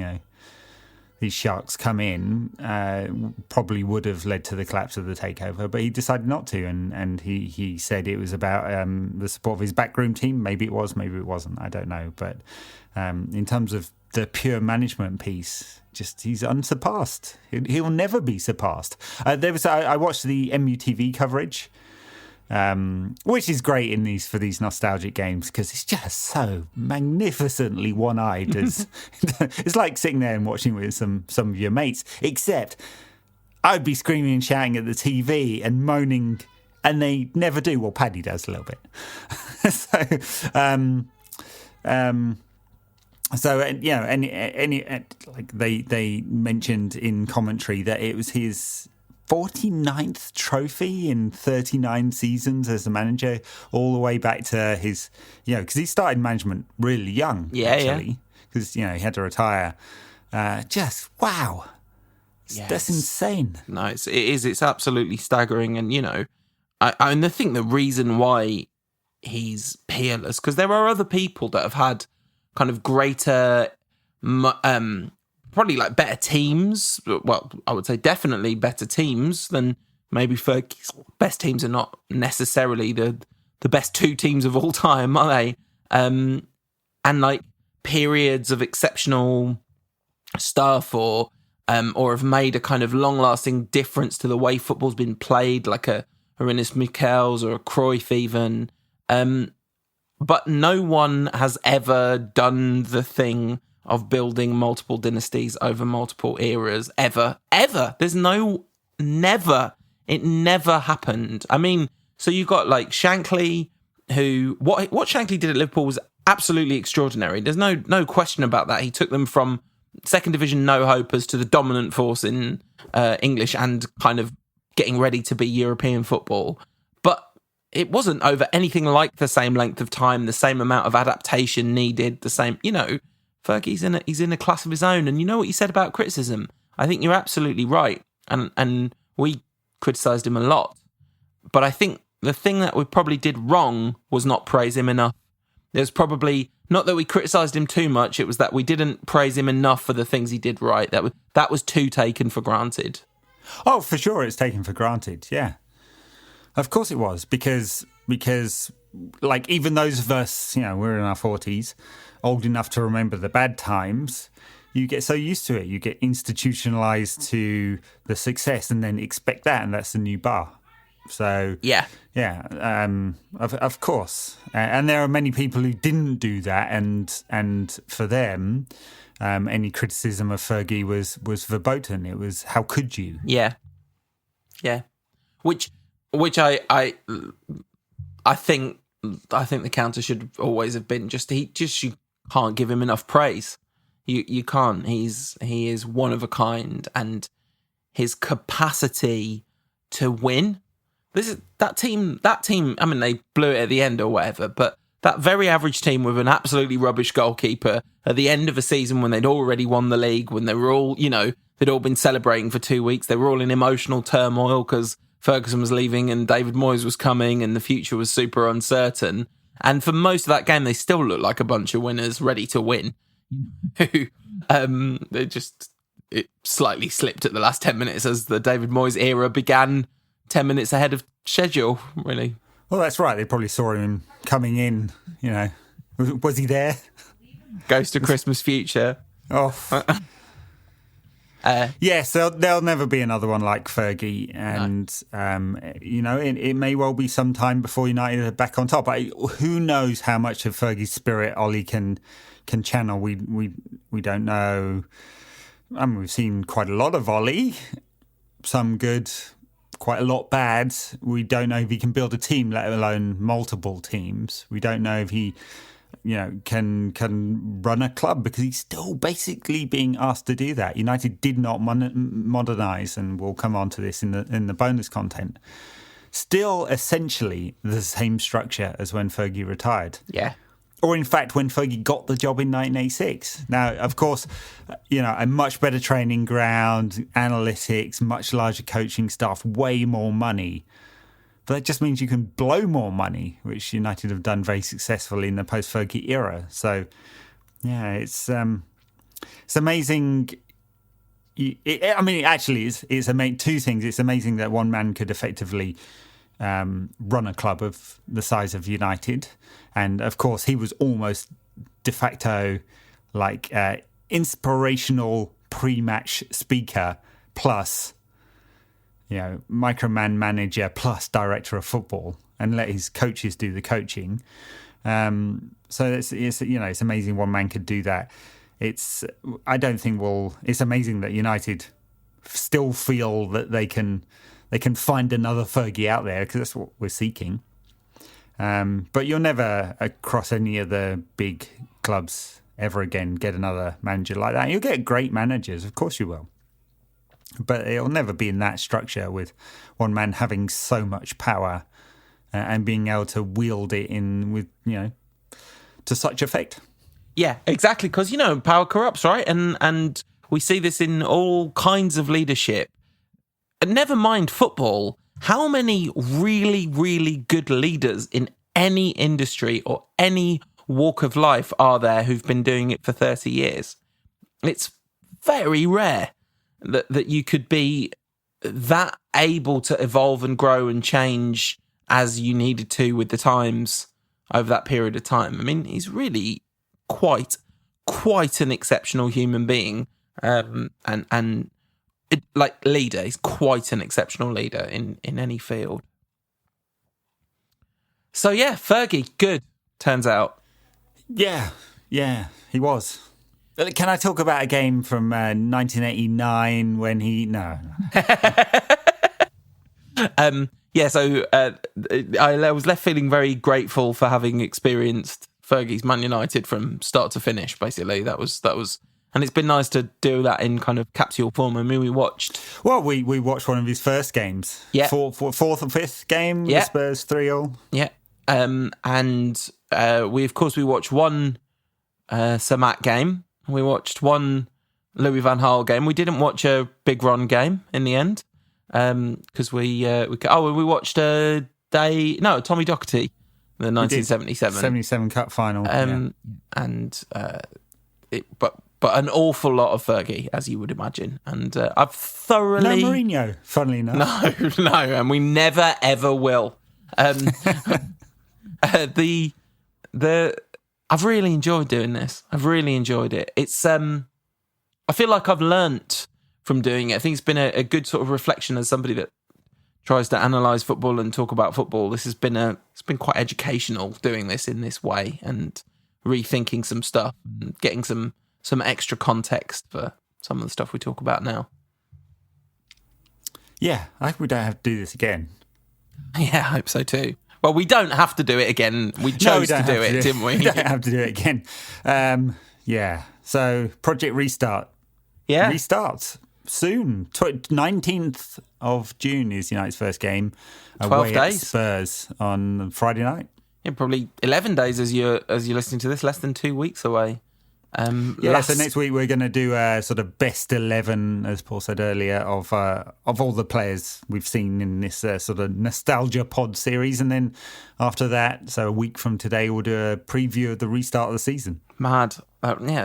sharks come in, probably would have led to the collapse of the takeover. But he decided not to. And he said it was about the support of his backroom team. Maybe it was, maybe it wasn't. I don't know. But in terms of the pure management piece, he's unsurpassed. He'll never be surpassed. I watched the MUTV coverage, which is great for these nostalgic games, because it's just so magnificently one-eyed. It's like sitting there and watching with some of your mates, except I'd be screaming and shouting at the TV and moaning, and they never do. Well, Paddy does a little bit. They mentioned in commentary that it was his 49th trophy in 39 seasons as a manager, all the way back to his, because he started management really young, actually, because, he had to retire. Just, wow. Yes. That's insane. No, it is. It's absolutely staggering. And, I think the reason why he's peerless, because there are other people that have had kind of greater, probably like better teams. Well, I would say definitely better teams than maybe Fergie's. Best teams are not necessarily the the best two teams of all time, are they? And like periods of exceptional stuff, or have made a kind of long-lasting difference to the way football's been played, like a Rinus Michels or a Cruyff even. But no one has ever done the thing of building multiple dynasties over multiple eras, ever. There's never. It never happened. I mean, so you've got like Shankly, who, what Shankly did at Liverpool was absolutely extraordinary. There's no question about that. He took them from second division no-hopers to the dominant force in English and kind of getting ready to be European football. But it wasn't over anything like the same length of time, the same amount of adaptation needed, the same, Fergie's he's in a class of his own. And you know what you said about criticism? I think you're absolutely right. And we criticised him a lot. But I think the thing that we probably did wrong was not praise him enough. There's probably, not that we criticised him too much, it was that we didn't praise him enough for the things he did right. That was too taken for granted. Oh, for sure it's taken for granted, yeah. Of course it was, because like, even those of us, we're in our 40s, old enough to remember the bad times, you get so used to it. You get institutionalized to the success and then expect that, and that's the new bar. So, of course. And there are many people who didn't do that, and for them, any criticism of Fergie was verboten. It was, how could you? Yeah. Which I think the counter should always have been you can't give him enough praise. You can't. He is one of a kind, and his capacity to win. That team. I mean, they blew it at the end or whatever, but that very average team with an absolutely rubbish goalkeeper at the end of a season when they'd already won the league, when they were all, they'd all been celebrating for 2 weeks. They were all in emotional turmoil because Ferguson was leaving and David Moyes was coming and the future was super uncertain. And for most of that game, they still looked like a bunch of winners ready to win. It slightly slipped at the last 10 minutes as the David Moyes era began 10 minutes ahead of schedule, really. Well, that's right. They probably saw him coming in, Was he there? Ghost of Christmas Future. Oh. Yes, there'll never be another one like Fergie, and it may well be some time before United are back on top. Who knows how much of Fergie's spirit Ollie can channel? We don't know. I mean, we've seen quite a lot of Ollie, some good, quite a lot bad. We don't know if he can build a team, let alone multiple teams. We don't know if he can run a club, because he's still basically being asked to do that. United did not modernise, and we'll come on to this in the bonus content. Still essentially the same structure as when Fergie retired. Yeah. Or in fact, when Fergie got the job in 1986. Now, of course, a much better training ground, analytics, much larger coaching staff, way more money. But that just means you can blow more money, which United have done very successfully in the post-Fergie era. So, yeah, it's amazing. It's amazing. Two things. It's amazing that one man could effectively run a club of the size of United. And, of course, he was almost de facto like inspirational pre-match speaker plus microman manager plus director of football, and let his coaches do the coaching. So it's amazing one man could do that. It's amazing that United still feel that they can find another Fergie out there, because that's what we're seeking. But you'll never, across any of the big clubs ever again, get another manager like that. You'll get great managers, of course you will. But it'll never be in that structure, with one man having so much power and being able to wield it to such effect. Yeah, exactly. Because, power corrupts, right? And we see this in all kinds of leadership. And never mind football. How many really, really good leaders in any industry or any walk of life are there who've been doing it for 30 years? It's very rare that you could be that able to evolve and grow and change as you needed to with the times over that period of time. I mean, he's really quite an exceptional human being, leader. He's quite an exceptional leader in any field. So yeah, Fergie, good, turns out. Yeah, he was. Can I talk about a game from 1989 when he... No. So I was left feeling very grateful for having experienced Fergie's Man United from start to finish, basically. That was, and it's been nice to do that in kind of capsule form. I mean, we watched... Well, we watched one of his first games. Yeah. Fourth and fifth game, yeah. Spurs 3-0. Yeah. We watched one Sir Matt game. We watched one Louis van Gaal game. We didn't watch a Big Ron game in the end because we watched Tommy Docherty, the 1977 77 Cup final. But an awful lot of Fergie, as you would imagine, and I've thoroughly no Mourinho, funnily enough. No, and we never ever will. I've really enjoyed doing this. I've really enjoyed it. It's I feel like I've learnt from doing it. I think it's been a good sort of reflection as somebody that tries to analyse football and talk about football. It's been quite educational doing this in this way and rethinking some stuff and getting some extra context for some of the stuff we talk about now. Yeah, I hope we don't have to do this again. Yeah, I hope so too. Well, we don't have to do it again. We chose to do it, didn't we? We don't have to do it again. Yeah. So, Project Restart. Yeah. Restarts soon. 19th of June is United's first game. 12 days. At Spurs on Friday night. Yeah, probably 11 days as you're listening to this, less than 2 weeks away. So next week we're going to do a sort of best 11, as Paul said earlier, of all the players we've seen in this sort of nostalgia pod series, and then after that, so a week from today, we'll do a preview of the restart of the season. Mad,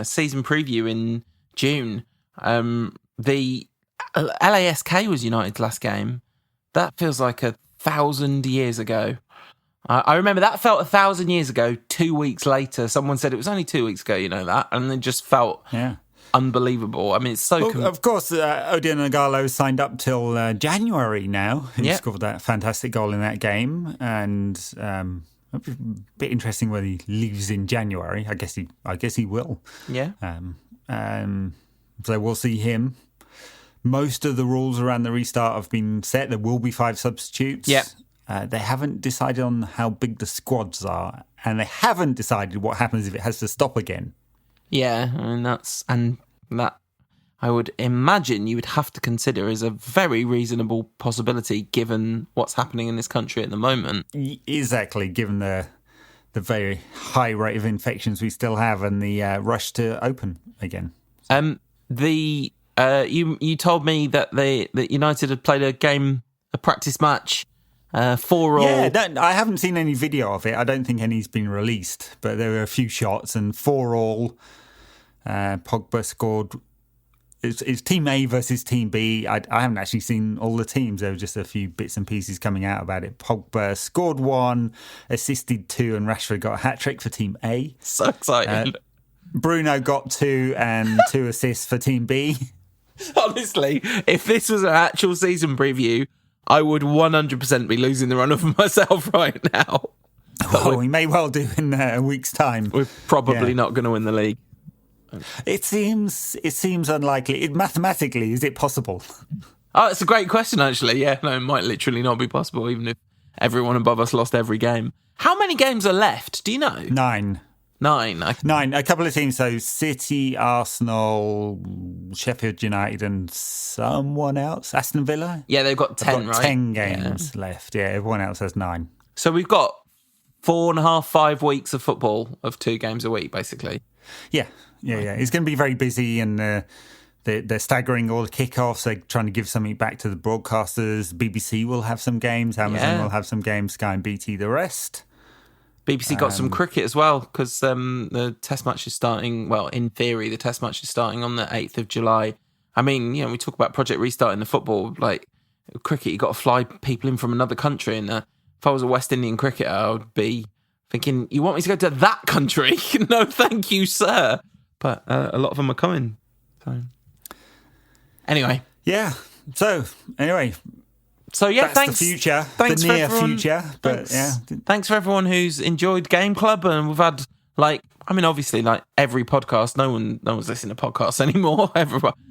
season preview in June. The LASK was United's last game. That feels like 1,000 years ago. I remember that felt 1,000 years ago. 2 weeks later, someone said it was only 2 weeks ago, that, and it just felt unbelievable. I mean, it's so... of course, Odion Ighalo signed up till January now. He scored that fantastic goal in that game, and it'll be a bit interesting whether he leaves in January. I guess he will. Yeah. So we'll see him. Most of the rules around the restart have been set. There will be 5 substitutes. Yeah. They haven't decided on how big the squads are, and they haven't decided what happens if it has to stop again. Yeah, I mean, that I would imagine you would have to consider as a very reasonable possibility given what's happening in this country at the moment. Exactly, given the very high rate of infections we still have and the rush to open again. You told me that United had played a practice match. 4-4. Yeah, I haven't seen any video of it. I don't think any's been released, but there were a few shots, and 4-4. Pogba scored. It's Team A versus Team B. I haven't actually seen all the teams. There were just a few bits and pieces coming out about it. Pogba scored 1, assisted 2, and Rashford got a hat-trick for Team A. So exciting. Bruno got 2 and 2 assists for Team B. Honestly, if this was an actual season preview, I would 100% be losing the run of myself right now. Well, we may well do in a week's time. We're probably not going to win the league. It seems unlikely. Mathematically, is it possible? Oh, it's a great question, actually. Yeah, no, it might literally not be possible, even if everyone above us lost every game. How many games are left? Do you know? 9. 9. 9. A couple of teams, so City, Arsenal, Sheffield United, and someone else. Aston Villa? Yeah, they've got 10, right? 10 games left. Yeah, everyone else has 9. So we've got 4.5, 5 weeks of football of 2 games a week, basically. Yeah. It's going to be very busy, and they're staggering all the kickoffs. They're trying to give something back to the broadcasters. BBC will have some games. Amazon will have some games. Sky and BT the rest. BBC got some cricket as well, because the test match is starting, well, in theory, the test match is starting on the 8th of July. I mean, we talk about Project Restart in the football, like cricket, you've got to fly people in from another country, and if I was a West Indian cricketer, I would be thinking, you want me to go to that country? No, thank you, sir. But a lot of them are coming. So anyway. Yeah. So anyway. So yeah, that's thanks. The future. Thanks the for near everyone. future. But Thanks. yeah. Thanks for everyone who's enjoyed Game Club, and we've had obviously, every podcast. No one's listening to podcasts anymore.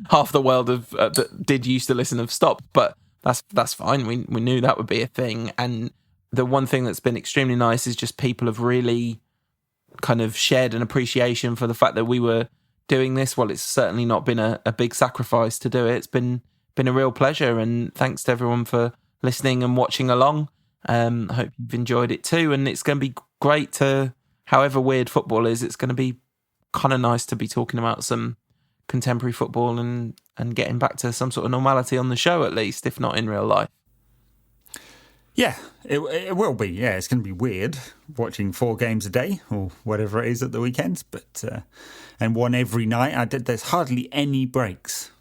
Half the world of that did used to listen have stopped, but that's fine. We knew that would be a thing, and the one thing that's been extremely nice is just people have really kind of shared an appreciation for the fact that we were doing this. Well, it's certainly not been a big sacrifice to do it. It's been a real pleasure, and thanks to everyone for listening and watching along. I hope you've enjoyed it too, and it's going to be great to, however weird football is, it's going to be kind of nice to be talking about some contemporary football and getting back to some sort of normality on the show, at least, if not in real life. Yeah, it will be. Yeah, it's going to be weird watching 4 games a day or whatever it is at the weekends, but and one every night. There's hardly any breaks.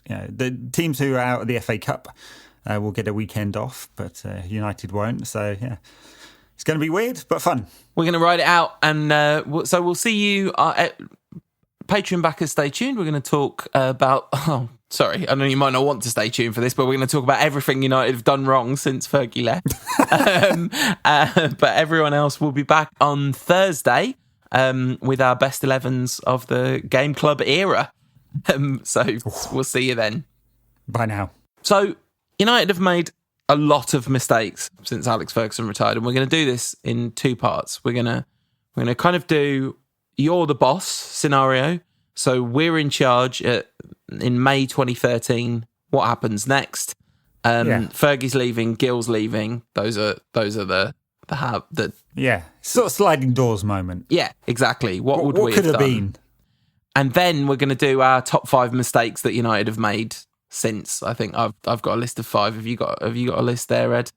The teams who are out of the FA Cup will get a weekend off, but United won't. So yeah, it's going to be weird but fun. We're going to ride it out, and so we'll see you at Patreon backers. Stay tuned. We're going to talk about. Oh, sorry, I know you might not want to stay tuned for this, but we're going to talk about everything United have done wrong since Fergie left. But everyone else will be back on Thursday with our best 11s of the Game Club era. So we'll see you then. Bye now. So United have made a lot of mistakes since Alex Ferguson retired, and we're going to do this in 2 parts. We're going to kind of do you're the boss scenario. So we're in charge in May 2013. What happens next? Fergie's leaving, Gill's leaving. Those are the sort of sliding doors moment. Yeah, exactly. What would we could have have done? been? And then we're going to do our top 5 mistakes that United have made since. I think I've got a list of 5. Have you got a list there, Ed?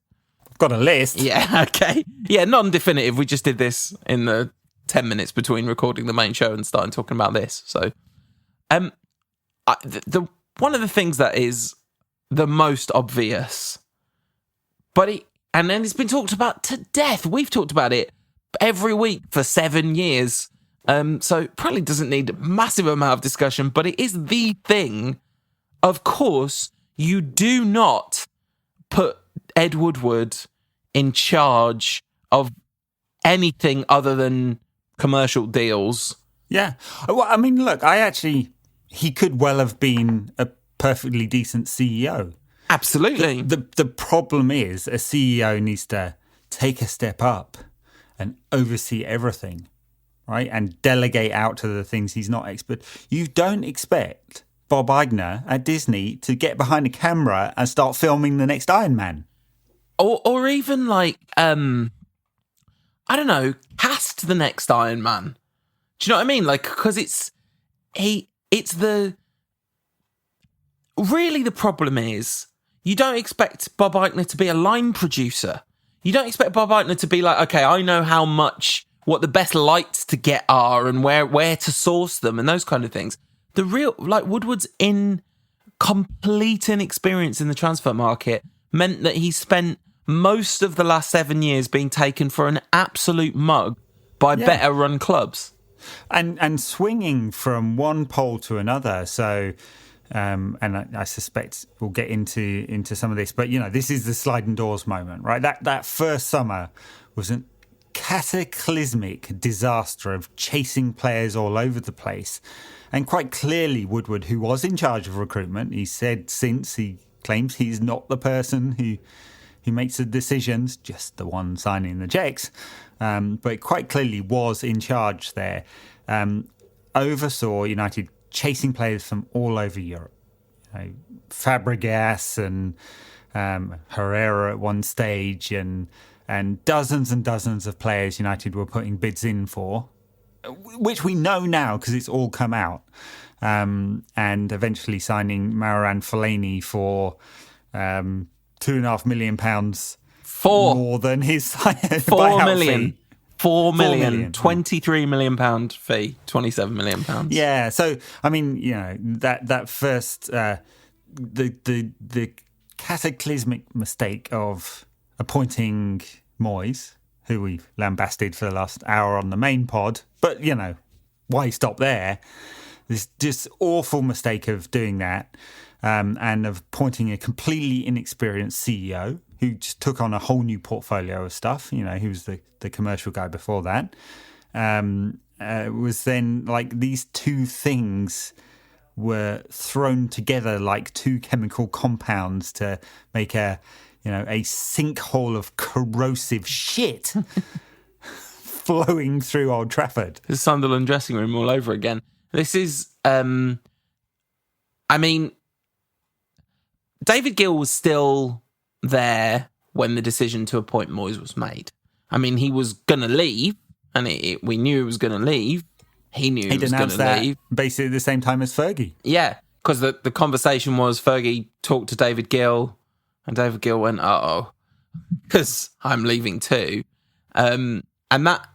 I've got a list. Yeah, okay. Yeah, non-definitive. We just did this in the 10 minutes between recording the main show and starting talking about this. So, the one of the things that is the most obvious, and then it's been talked about to death. We've talked about it every week for 7 years. So it probably doesn't need a massive amount of discussion, but it is the thing. Of course, you do not put Ed Woodward in charge of anything other than commercial deals. Yeah. Well, I mean, look, he could well have been a perfectly decent CEO. Absolutely. The problem is a CEO needs to take a step up and oversee everything. Right, and delegate out to the things he's not expert. You don't expect Bob Iger at Disney to get behind a camera and start filming the next Iron Man, or even I don't know, cast the next Iron Man. Do you know what I mean? Because the problem is you don't expect Bob Iger to be a line producer. You don't expect Bob Iger to be like, okay, I know what the best lights to get are and where to source them and those kind of things. The real, Woodward's complete inexperience in the transfer market meant that he spent most of the last 7 years being taken for an absolute mug by better run clubs. And swinging from one pole to another. So, and I suspect we'll get into some of this, but this is the sliding doors moment, right? That first summer was an cataclysmic disaster of chasing players all over the place. And quite clearly, Woodward, who was in charge of recruitment, he said since he claims he's not the person who makes the decisions, just the one signing the checks, but quite clearly was in charge there, oversaw United chasing players from all over Europe. Fabregas and Herrera at one stage and dozens and dozens of players United were putting bids in for, which we know now because it's all come out, and eventually signing Marouane Fellaini for £2.5 million more than his buyout fee. 4 million, £23 million fee, £27 million. Yeah, so I mean, that first the cataclysmic mistake of appointing Moyes, who we've lambasted for the last hour on the main pod. But, why stop there? This just awful mistake of doing that and of appointing a completely inexperienced CEO who just took on a whole new portfolio of stuff. He was the commercial guy before that. Was then like these two things were thrown together like two chemical compounds to make a sinkhole of corrosive shit flowing through Old Trafford. The Sunderland dressing room all over again. This is, David Gill was still there when the decision to appoint Moyes was made. He was going to leave, and we knew he was going to leave. He knew he was going to leave. Basically at the same time as Fergie. Yeah, because the conversation was Fergie talked to David Gill, and David Gill went, uh-oh, because I'm leaving too. And that,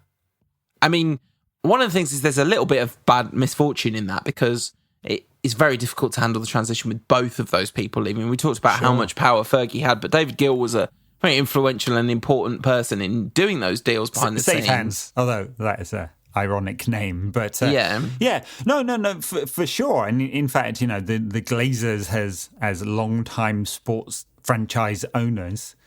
one of the things is there's a little bit of bad misfortune in that because it is very difficult to handle the transition with both of those people leaving. We talked about how much power Fergie had, but David Gill was a very influential and important person in doing those deals behind the scenes. Safe hands, although that is a ironic name, but no, for sure. And in fact, the Glazers as long-time sports franchise owners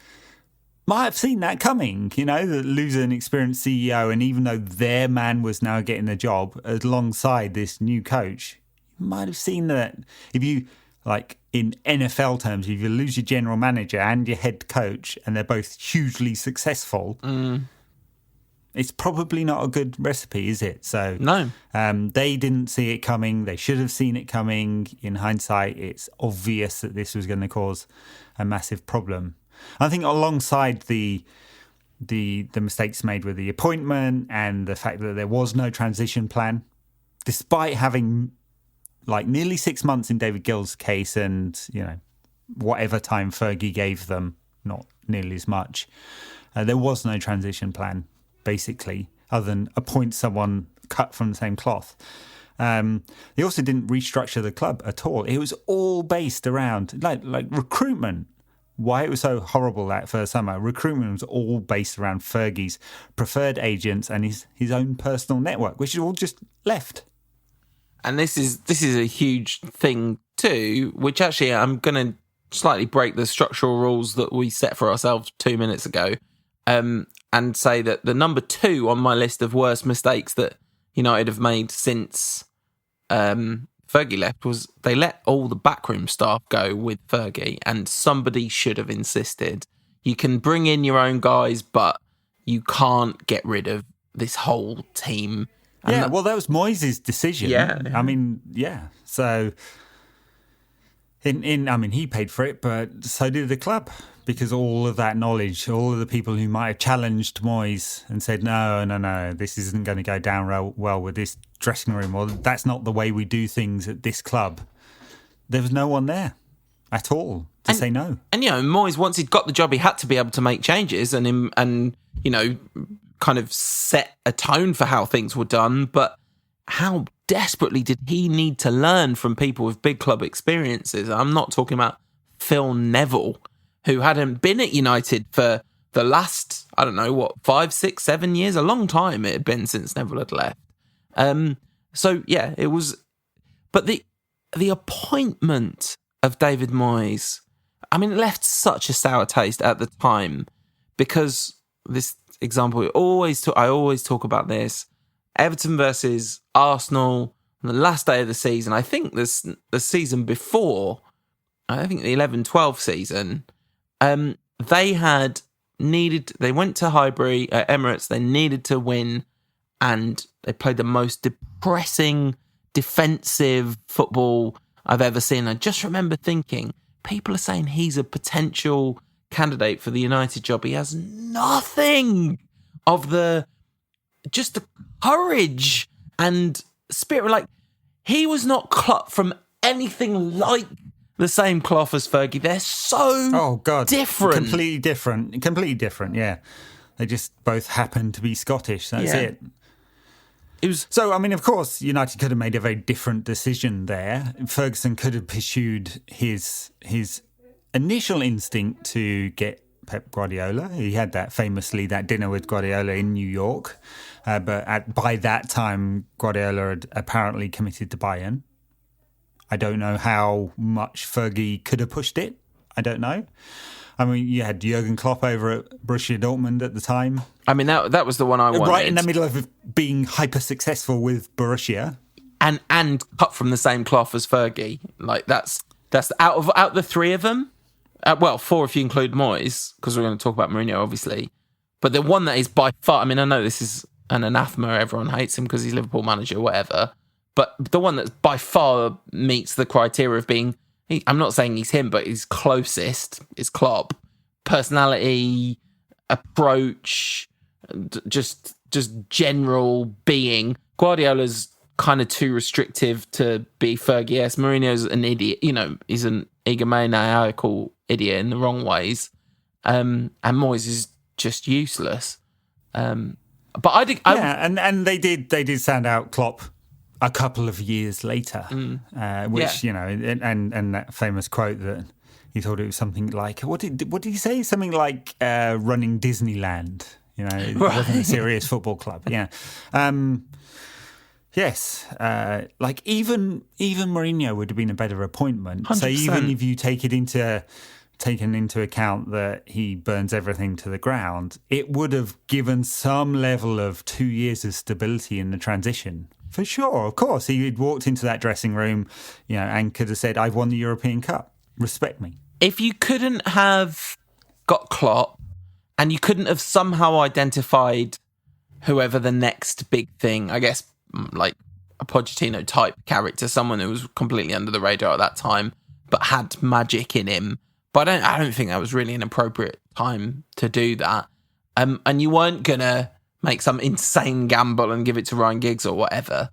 might have seen that coming, that lose an experienced CEO, and even though their man was now getting the job alongside this new coach, you might have seen that if you, like in NFL terms, if you lose your general manager and your head coach and they're both hugely successful, it's probably not a good recipe, is it? So no, they didn't see it coming. They should have seen it coming. In hindsight, it's obvious that this was going to cause a massive problem. I think alongside the mistakes made with the appointment and the fact that there was no transition plan, despite having like nearly 6 months in David Gill's case and, whatever time Fergie gave them, not nearly as much, there was no transition plan, basically, other than appoint someone cut from the same cloth. They also didn't restructure the club at all. It was all based around like recruitment. Why it was so horrible that first summer, recruitment was all based around Fergie's preferred agents and his own personal network, which is all just left. And this is a huge thing too, which actually I'm going to slightly break the structural rules that we set for ourselves 2 minutes ago, and say that the number 2 on my list of worst mistakes that United have made since Fergie left was they let all the backroom staff go with Fergie, and somebody should have insisted. You can bring in your own guys, but you can't get rid of this whole team. And that was Moyes' decision. Yeah. So, he paid for it, but so did the club, because all of that knowledge, all of the people who might have challenged Moyes and said, no, this isn't going to go down well with this dressing room, or that's not the way we do things at this club. There was no one there at all to say no. And, Moyes, once he'd got the job, he had to be able to make changes and kind of set a tone for how things were done. But how desperately did he need to learn from people with big club experiences? I'm not talking about Phil Neville, who hadn't been at United for the last, 5, 6, 7 years, a long time it had been since Neville had left. It was, but the appointment of David Moyes, it left such a sour taste at the time, because this example, I always talk about this, Everton versus Arsenal on the last day of the season. I think the season before, I think the 11-12 season, they went to Highbury at Emirates, they needed to win, and they played the most depressing defensive football I've ever seen. I just remember thinking, people are saying he's a potential candidate for the United job. He has nothing of the courage and spirit. Like, he was not cut from anything like the same cloth as Fergie. They're so different. Completely different, yeah. They just both happen to be Scottish, that's it. It was of course, United could have made a very different decision there. Ferguson could have pursued his initial instinct to get Pep Guardiola. He had that dinner with Guardiola in New York. But by that time, Guardiola had apparently committed to Bayern. I don't know how much Fergie could have pushed it. I don't know. I mean, you had Jurgen Klopp over at Borussia Dortmund at the time. I mean, that was the one I wanted. Right in the middle of being hyper successful with Borussia. And cut from the same cloth as Fergie. Like, that's out the three of them. Well, four if you include Moyes, because we're going to talk about Mourinho, obviously. But the one that is by far, I mean, I know this is an anathema, everyone hates him because he's Liverpool manager, whatever. But the one that by far meets the criteria of being, I'm not saying he's him, but he's closest, is Klopp. Personality, approach, just general being. Guardiola's kind of too restrictive to be Fergie. Yes, Mourinho's an idiot. He's an egomaniacal idiot in the wrong ways. And Moyes is just useless. And they did sound out Klopp a couple of years later, which and that famous quote that he thought it was something like what did he say? Something like running Disneyland. It wasn't a serious football club. Yeah. Yes, like even Mourinho would have been a better appointment. 100%. So even if you taken into account that he burns everything to the ground, it would have given some level of 2 years of stability in the transition. For sure, of course. He'd walked into that dressing room, and could have said, "I've won the European Cup. Respect me." If you couldn't have got Klopp and you couldn't have somehow identified whoever the next big thing, I guess, like a Pochettino type character, someone who was completely under the radar at that time, but had magic in him. But I don't think that was really an appropriate time to do that. And you weren't going to make some insane gamble and give it to Ryan Giggs or whatever.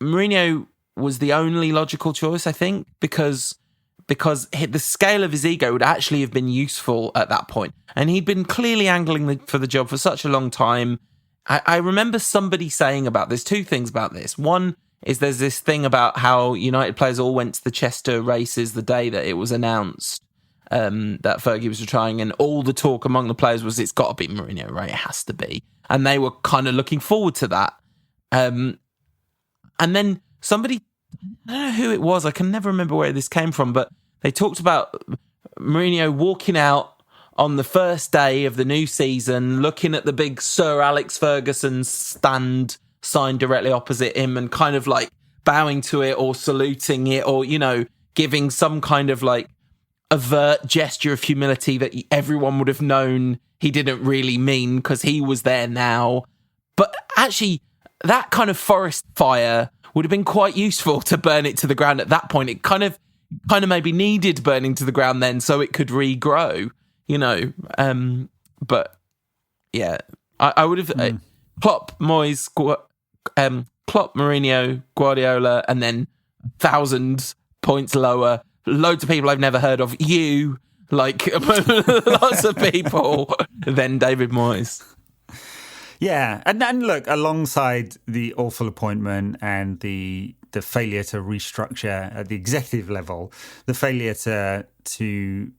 Mourinho was the only logical choice, I think, because the scale of his ego would actually have been useful at that point. And he'd been clearly angling for the job for such a long time. I remember somebody saying there's two things about this. One is there's this thing about how United players all went to the Chester races the day that it was announced that Fergie was retiring, and all the talk among the players was, it's got to be Mourinho, right? It has to be. And they were kind of looking forward to that. And then somebody, I don't know who it was, I can never remember where this came from, but they talked about Mourinho walking out on the first day of the new season, looking at the big Sir Alex Ferguson stand sign directly opposite him and kind of like bowing to it or saluting it or, giving some kind of like overt gesture of humility that everyone would have known he didn't really mean because he was there now. But actually, that kind of forest fire would have been quite useful to burn it to the ground at that point. It kind of maybe needed burning to the ground then so it could regrow. But yeah, I would have Klopp, Moyes, Klopp, Mourinho, Guardiola, and then 1,000 points lower, loads of people I've never heard of, lots of people, then David Moyes. Yeah, and look, alongside the awful appointment and the failure to restructure at the executive level, the failure to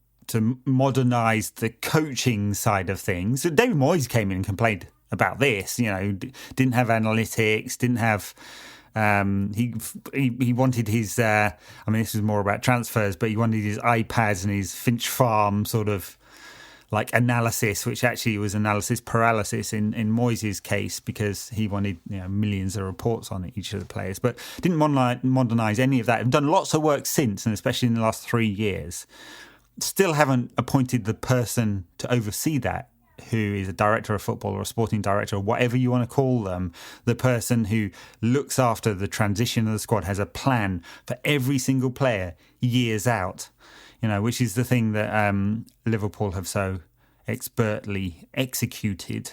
modernise the coaching side of things. So David Moyes came in and complained about this. Didn't have analytics, didn't have. He wanted his. This was more about transfers, but he wanted his iPads and his Finch Farm sort of like analysis, which actually was analysis paralysis in Moyes' case, because he wanted millions of reports on each of the players, but didn't modernise any of that. I've done lots of work since, and especially in the last 3 years. Still haven't appointed the person to oversee that, who is a director of football or a sporting director or whatever you want to call them, the person who looks after the transition of the squad, has a plan for every single player years out, which is the thing that Liverpool have so expertly executed.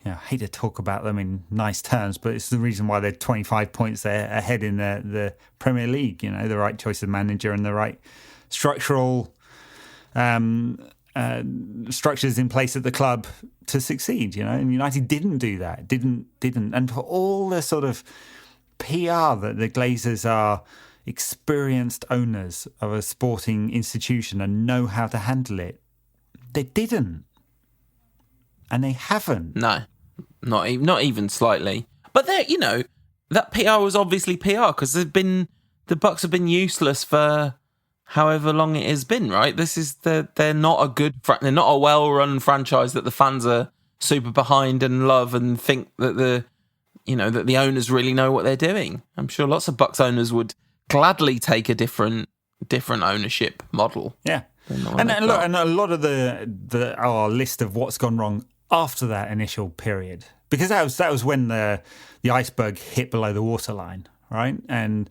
I hate to talk about them in nice terms, but it's the reason why they're 25 points ahead in the Premier League. The right choice of manager and the right structural structures in place at the club to succeed, and United didn't do that, didn't, and for all the sort of PR that the Glazers are experienced owners of a sporting institution and know how to handle it, They didn't. And they haven't. No, not even slightly. But that PR was obviously PR because the Bucks have been useless for however long it has been, right? They're not they're not a well-run franchise that the fans are super behind and love and think that that the owners really know what they're doing. I'm sure lots of Bucks owners would gladly take a different ownership model. Yeah. And a lot of our list of what's gone wrong after that initial period, because that was when the iceberg hit below the waterline, right? And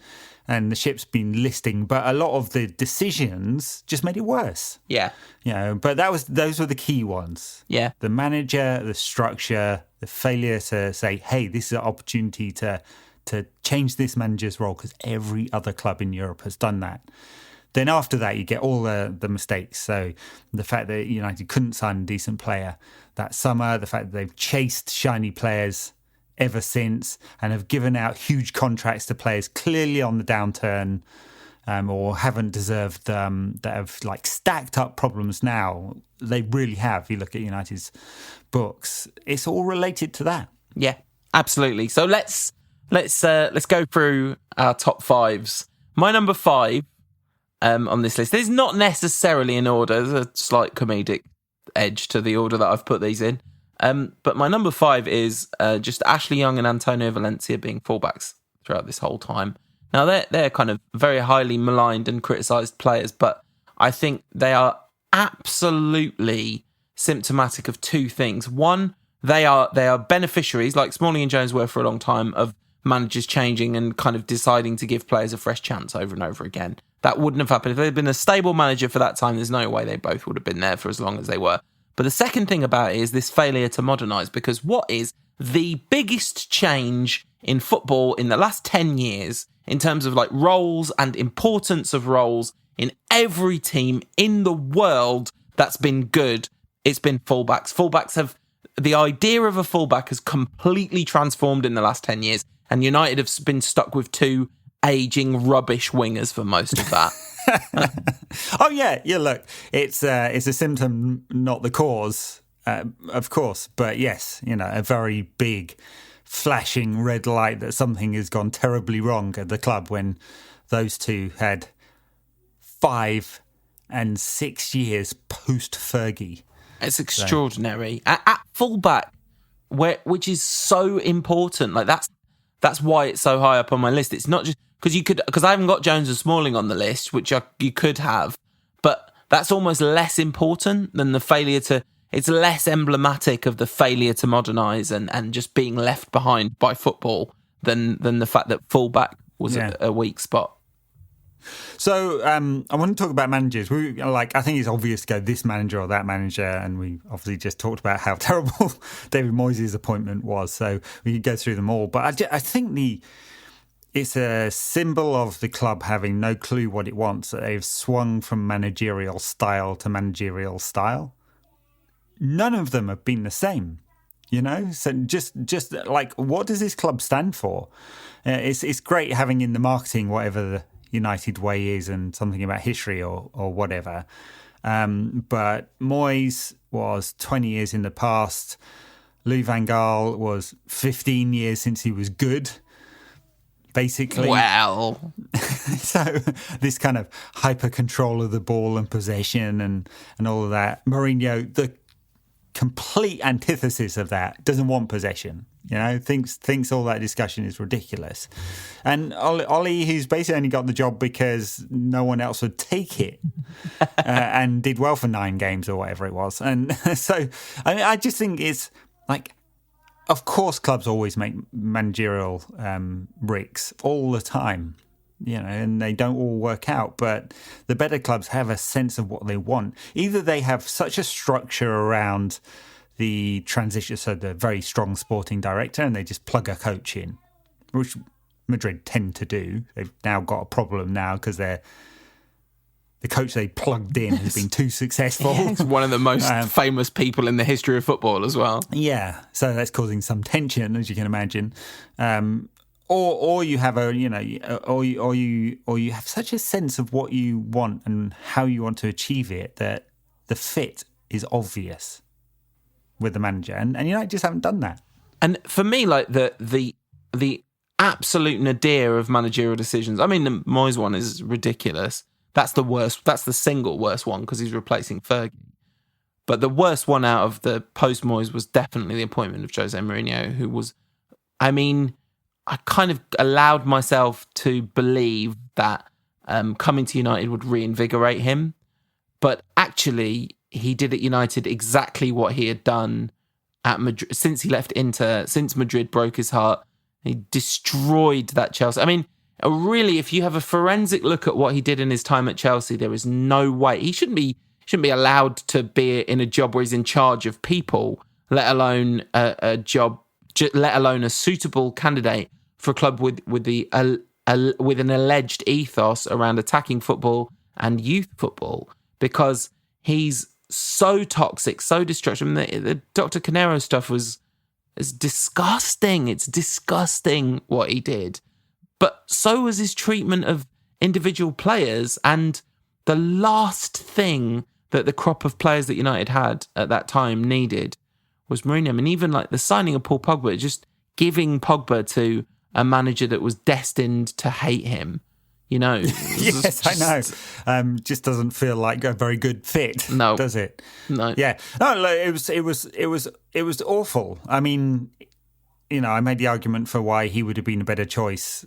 the ship's been listing, but a lot of the decisions just made it worse. Yeah. But those were the key ones. Yeah. The manager, the structure, the failure to say, hey, this is an opportunity to change this manager's role, because every other club in Europe has done that. Then after that, you get all the mistakes. So the fact that United couldn't sign a decent player that summer, the fact that they've chased shiny players ever since and have given out huge contracts to players clearly on the downturn, or haven't deserved, that have stacked up problems now. They really have. If you look at United's books, it's all related to that. Yeah, absolutely. So let's go through our top fives. My number 5 on this list is not necessarily in order. There's a slight comedic edge to the order that I've put these in. But my number 5 is just Ashley Young and Antonio Valencia being fullbacks throughout this whole time. Now, they're kind of very highly maligned and criticised players, but I think they are absolutely symptomatic of two things. One, they are beneficiaries, like Smalling and Jones were for a long time, of managers changing and kind of deciding to give players a fresh chance over and over again. That wouldn't have happened. If they'd been a stable manager for that time, there's no way they both would have been there for as long as they were. But the second thing about it is this failure to modernise, because what is the biggest change in football in the last 10 years in terms of roles and importance of roles in every team in the world that's been good? It's been fullbacks. The idea of a fullback has completely transformed in the last 10 years, and United have been stuck with 2 aging rubbish wingers for most of that. Oh yeah. Look, it's a symptom, not the cause, of course. But yes, a very big, flashing red light that something has gone terribly wrong at the club when those two had 5 and 6 years post Fergie. It's extraordinary. At fullback, which is so important. That's why it's so high up on my list. It's not just because I haven't got Jones and Smalling on the list, which you could have, but that's almost less important than the failure to. It's less emblematic of the failure to modernise and just being left behind by football than the fact that fullback was a weak spot. So I want to talk about managers. I think it's obvious to go this manager or that manager, and we obviously just talked about how terrible David Moyes' appointment was. So we could go through them all. But I think it's a symbol of the club having no clue what it wants. They've swung from managerial style to managerial style. None of them have been the same. So just what does this club stand for? It's great having in the marketing whatever the United way is and something about history or whatever. But Moyes was 20 years in the past. Louis van Gaal was 15 years since he was good, basically. Well. So this kind of hyper control of the ball and possession and all of that. Mourinho, the complete antithesis of that, doesn't want possession. Thinks all that discussion is ridiculous. And Ollie, who's basically only got the job because no one else would take it, and did well for 9 games or whatever it was. And so, I just think it's of course, clubs always make managerial bricks all the time, and they don't all work out. But the better clubs have a sense of what they want. Either they have such a structure around the transition, so the very strong sporting director, and they just plug a coach in, which Madrid tend to do. They've now got a problem now because the coach they plugged in has been too successful. He's one of the most famous people in the history of football as well. Yeah, so that's causing some tension, as you can imagine. Or you have or you have such a sense of what you want and how you want to achieve it that the fit is obvious with the manager, and United just haven't done that. And for me, like the absolute nadir of managerial decisions. I mean, the Moyes one is ridiculous. That's the worst. That's the single worst one because he's replacing Fergie. But the worst one out of the post Moyes was definitely the appointment of Jose Mourinho, who was, I mean, I kind of allowed myself to believe that coming to United would reinvigorate him. But actually, he did at United exactly what he had done at Madrid since he left Inter, since Madrid broke his heart. He destroyed that Chelsea. I mean, really, if you have a forensic look at what he did in his time at Chelsea, there is no way he shouldn't be allowed to be in a job where he's in charge of people, let alone a job, let alone a suitable candidate for a club with an alleged ethos around attacking football and youth football, because he's so toxic, so destructive. I mean, the Dr. Canero stuff is disgusting. It's disgusting what he did. But so was his treatment of individual players. And the last thing that the crop of players that United had at that time needed was Mourinho. I mean, even like the signing of Paul Pogba, just giving Pogba to a manager that was destined to hate him. You know, yes, I know. Just doesn't feel like a very good fit, no, does it? No, yeah, no. It was awful. I mean, you know, I made the argument for why he would have been a better choice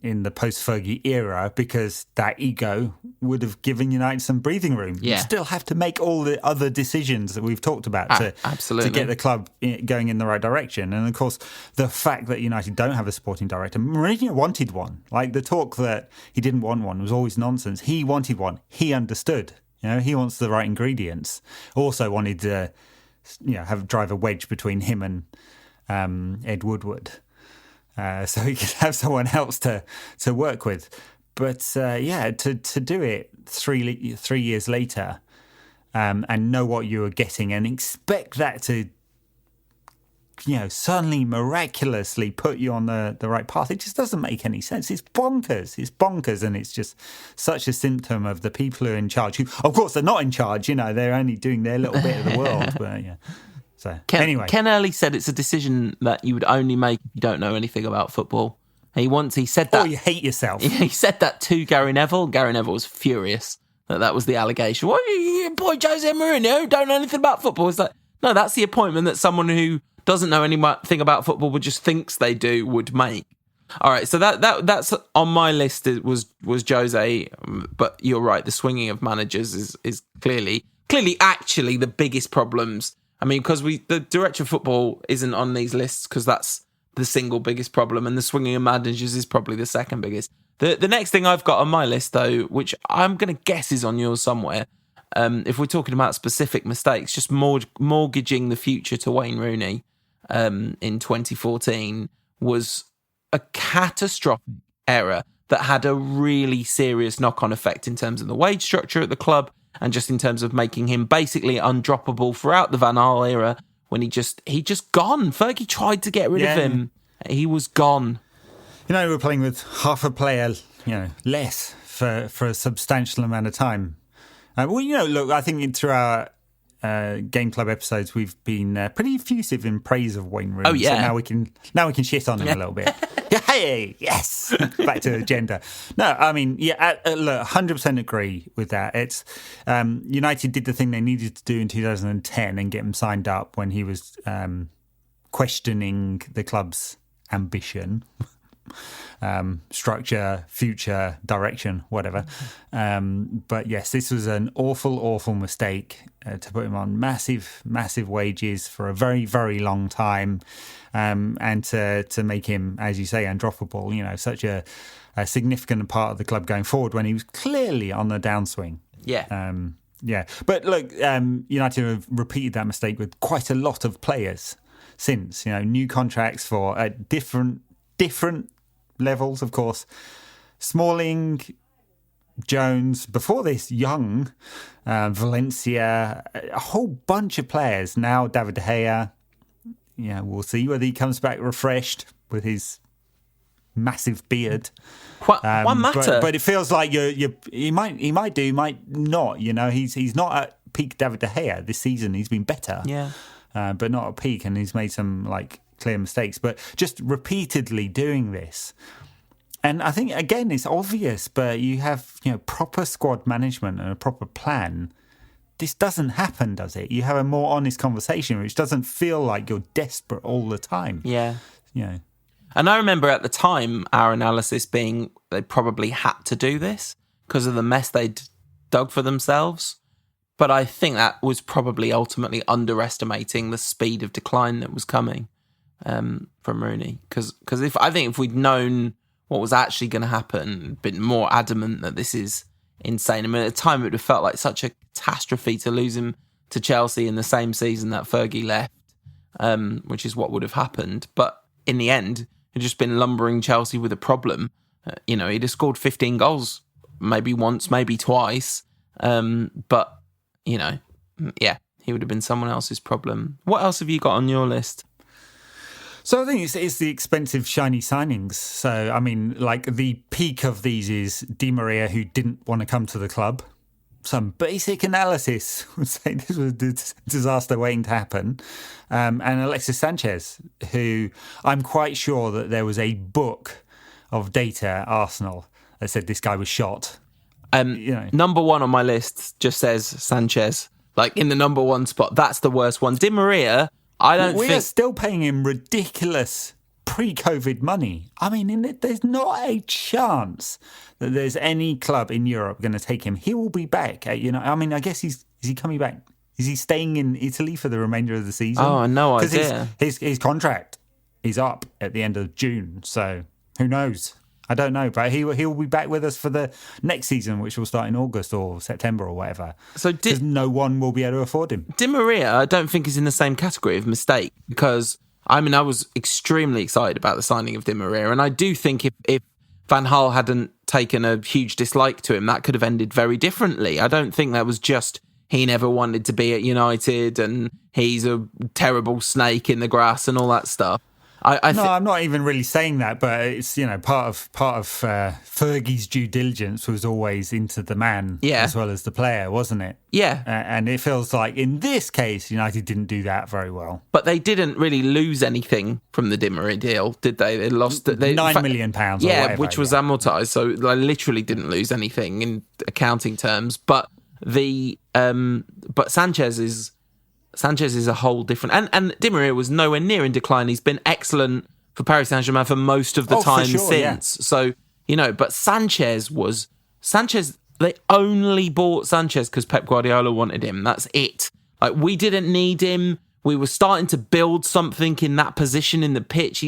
in the post-Fergie era, because that ego would have given United some breathing room. Yeah. You still have to make all the other decisions that we've talked about absolutely, to get the club going in the right direction. And of course, the fact that United don't have a sporting director, Mourinho wanted one. Like, the talk that he didn't want one was always nonsense. He wanted one. He understood. You know, he wants the right ingredients. Also wanted to, drive a wedge between him and Ed Woodward, so he could have someone else to work with. But to do it 3 years later, and know what you were getting and expect that to, suddenly miraculously put you on the right path, it just doesn't make any sense. It's bonkers, and it's just such a symptom of the people who are in charge, who, of course, they're not in charge. They're only doing their little bit of the world. But yeah. So, anyway. Ken Early said it's a decision that you would only make if you don't know anything about football. He said that. Or you hate yourself. He said that to Gary Neville. Gary Neville was furious that was the allegation. What, you appoint Jose Mourinho, don't know anything about football? It's like, no, that's the appointment that someone who doesn't know anything about football but just thinks they do would make. All right, so that's on my list. It was Jose, but you're right. The swinging of managers is clearly actually the biggest problems. I mean, because the director of football isn't on these lists because that's the single biggest problem, and the swinging of managers is probably the second biggest. The next thing I've got on my list, though, which I'm going to guess is on yours somewhere, if we're talking about specific mistakes, just mortgaging the future to Wayne Rooney in 2014 was a catastrophic error that had a really serious knock-on effect in terms of the wage structure at the club, and just in terms of making him basically undroppable throughout the Van Gaal era, when he just gone. Fergie tried to get rid of him. He was gone. We're playing with half a player, less for a substantial amount of time. Look, I think through our Game Club episodes, we've been pretty effusive in praise of Wayne Rooney. Oh yeah. So now we can shit on him a little bit. Hey, yes. Back to agenda. No, I mean, look, 100% agree with that. It's United did the thing they needed to do in 2010 and get him signed up when he was questioning the club's ambition. Structure, future, direction, whatever. But yes, this was an awful mistake to put him on massive wages for a very, very long time, and to make him, as you say, undroppable. Such a significant part of the club going forward when he was clearly on the downswing. Yeah. Yeah. But look, United have repeated that mistake with quite a lot of players since. New contracts for different levels, of course. Smalling, Jones, before this, Young, Valencia, a whole bunch of players. Now David De Gea. We'll see whether he comes back refreshed with his massive beard. One matter, but it feels like he might do, might not. He's not at peak David De Gea this season. He's been better, but not at peak, and he's made some clear mistakes. But just repeatedly doing this, and I think again it's obvious, but you have proper squad management and a proper plan. This doesn't happen, does it? You have a more honest conversation, which doesn't feel like you're desperate all the time. Yeah. And I remember at the time our analysis being they probably had to do this because of the mess they'd dug for themselves. But I think that was probably ultimately underestimating the speed of decline that was coming from Rooney. Because if we'd known what was actually going to happen, been more adamant that this is insane. I mean, at the time, it would have felt like such a catastrophe to lose him to Chelsea in the same season that Fergie left, which is what would have happened. But in the end, he'd just been lumbering Chelsea with a problem. He'd have scored 15 goals, maybe once, maybe twice. But, he would have been someone else's problem. What else have you got on your list? So I think it's the expensive, shiny signings. So, I mean, the peak of these is Di Maria, who didn't want to come to the club. Some basic analysis would say this was a disaster waiting to happen. And Alexis Sanchez, who I'm quite sure that there was a book of data at Arsenal that said this guy was shot. Number one on my list just says Sanchez, in the number one spot. That's the worst one. Di Maria... We are still paying him ridiculous pre-COVID money. I mean, there's not a chance that there's any club in Europe going to take him. He will be back. I mean, I guess is he coming back? Is he staying in Italy for the remainder of the season? Oh, no idea. His contract is up at the end of June, so who knows? I don't know, but he will be back with us for the next season, which will start in August or September or whatever. So because no one will be able to afford him. Di Maria, I don't think is in the same category of mistake because, I was extremely excited about the signing of Di Maria, and I do think if Van Gaal hadn't taken a huge dislike to him, that could have ended very differently. I don't think that was just he never wanted to be at United and he's a terrible snake in the grass and all that stuff. I'm not even really saying that, but it's part of Fergie's due diligence was always into the man as well as the player, wasn't it? Yeah, and it feels like in this case United didn't do that very well. But they didn't really lose anything from the Di Maria deal, did they? They lost £9 million. Yeah, whatever, which was amortised, so they literally didn't lose anything in accounting terms. But Sanchez is a whole different... And Di Maria was nowhere near in decline. He's been excellent for Paris Saint-Germain for most of the time since. Yeah. So, but Sanchez, they only bought Sanchez because Pep Guardiola wanted him. That's it. We didn't need him. We were starting to build something in that position in the pitch.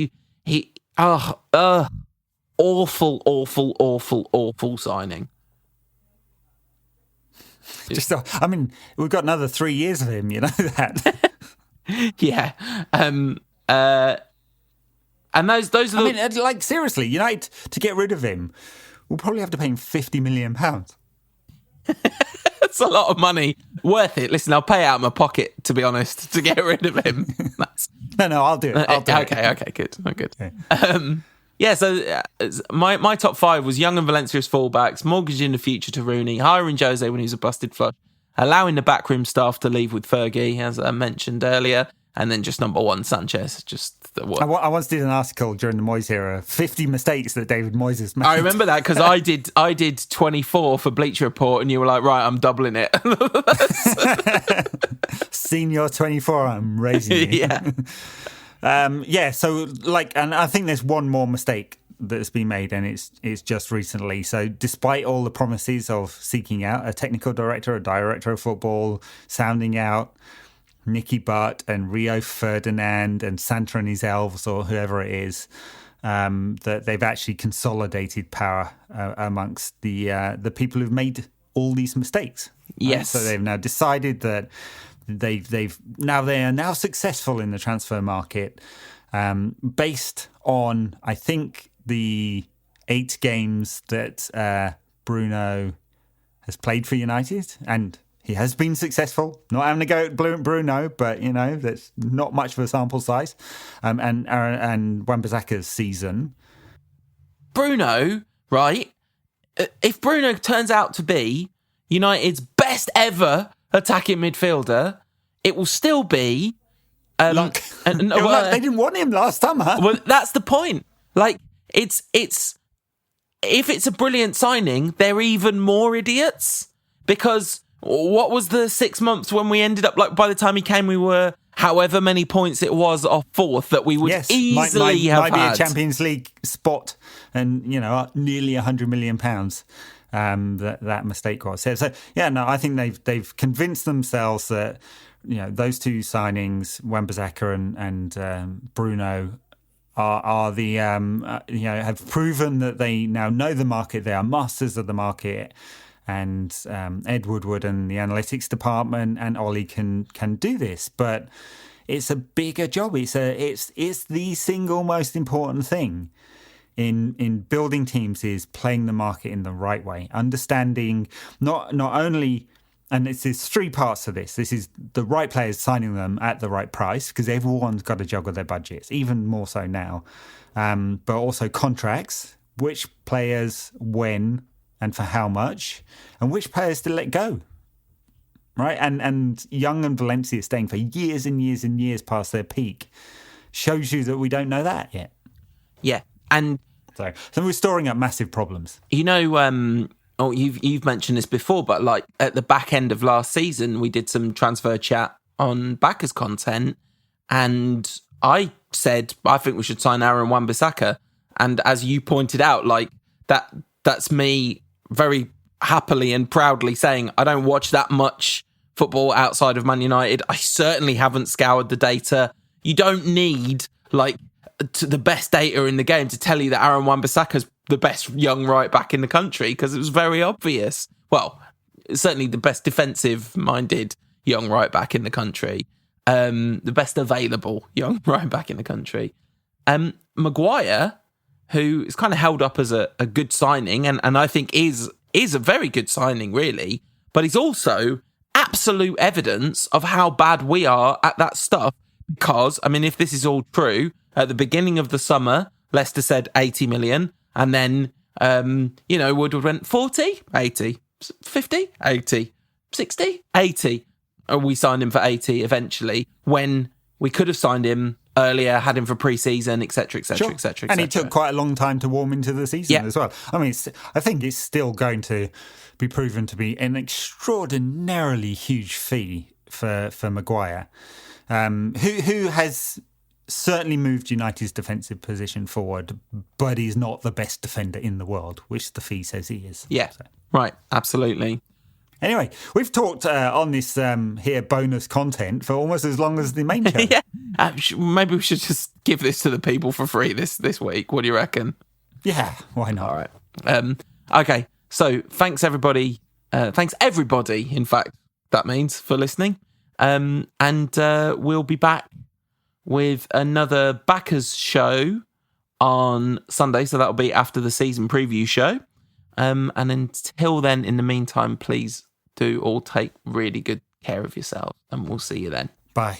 Awful signing. We've got another 3 years of him, you know that. Yeah. And those are the... seriously, United, to get rid of him, we'll probably have to pay him £50 million. That's a lot of money. Worth it. Listen, I'll pay out of my pocket, to be honest, to get rid of him. No, I'll do it. Okay, good. Okay. Yeah, so my top five was Young and Valencia's fullbacks, mortgaging the future to Rooney, hiring Jose when he was a busted flush, allowing the backroom staff to leave with Fergie, as I mentioned earlier, and then just number one, Sanchez. I once did an article during the Moyes era, 50 mistakes that David Moyes has made. I remember that because I did 24 for Bleacher Report, and you were like, right, I'm doubling it. Senior 24, I'm raising you. Yeah. So and I think there's one more mistake that's been made, and it's just recently. So despite all the promises of seeking out a technical director, a director of football, sounding out Nicky Butt and Rio Ferdinand and Santa and his elves or whoever it is, that they've actually consolidated power amongst the people who've made all these mistakes. Yes. Right? So they've now decided that they are now successful in the transfer market, based on, I think, the 8 games that Bruno has played for United, and he has been successful. Not having to go at Bruno, but that's not much of a sample size. And Wan-Bissaka's season. Bruno, right? If Bruno turns out to be United's best ever attacking midfielder, it will still be... Luck. They didn't want him last summer. Well, that's the point. Like, it's if it's a brilliant signing, they're even more idiots. Because what was the 6 months when we ended up, like, by the time he came, we were however many points it was off fourth that we would easily have might had. Be a Champions League spot and, nearly £100 million. That mistake was. So I think they've convinced themselves that those two signings, Wan-Bissaka and Bruno, are the have proven that they now know the market. They are masters of the market, and Ed Woodward and the analytics department and Ollie can do this. But it's a bigger job. It's the single most important thing in building teams is playing the market in the right way, understanding not only, and there's three parts to this. This is the right players, signing them at the right price, because everyone's got to juggle their budgets, even more so now. But also contracts, which players, when, and for how much, and which players to let go. Right? And Young and Valencia staying for years and years and years past their peak shows you that we don't know that yet. Yeah. And so we're storing up massive problems. You've mentioned this before, but like at the back end of last season, we did some transfer chat on Backers content, and I said I think we should sign Aaron Wan-Bissaka, and as you pointed out, like that's me very happily and proudly saying I don't watch that much football outside of Man United. I certainly haven't scoured the data. You don't need the best data in the game to tell you that Aaron Wan-Bissaka's the best young right back in the country, because it was very obvious. Well, certainly the best defensive-minded young right back in the country, the best available young right back in the country. Maguire, who is kind of held up as a good signing, and I think is a very good signing, really, but he's also absolute evidence of how bad we are at that stuff. Because, I mean, if this is all true, at the beginning of the summer, Leicester said 80 million, and then, Woodward went 40, 80, 50, 80, 60, 80. And we signed him for 80 eventually, when we could have signed him earlier, had him for pre-season, etc., etc., etc. And it took quite a long time to warm into the season as well. I mean, I think it's still going to be proven to be an extraordinarily huge fee for Maguire, who has certainly moved United's defensive position forward, but he's not the best defender in the world, which the fee says he is. Yeah, right, absolutely. Anyway, we've talked on this here bonus content for almost as long as the main show. Yeah, maybe we should just give this to the people for free this week. What do you reckon? Yeah, why not? All right. Okay, so thanks everybody. Thanks everybody, in fact, that means, for listening. And we'll be back with another Backers show on Sunday. So that'll be after the season preview show. And until then, in the meantime, please do all take really good care of yourselves, and we'll see you then. Bye.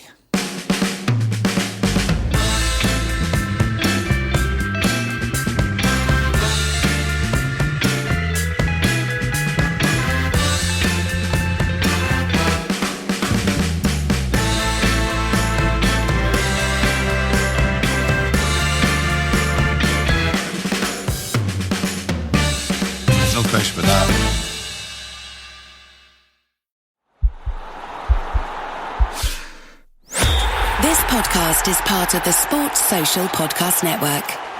No question about that. This podcast is part of the Sports Social Podcast Network.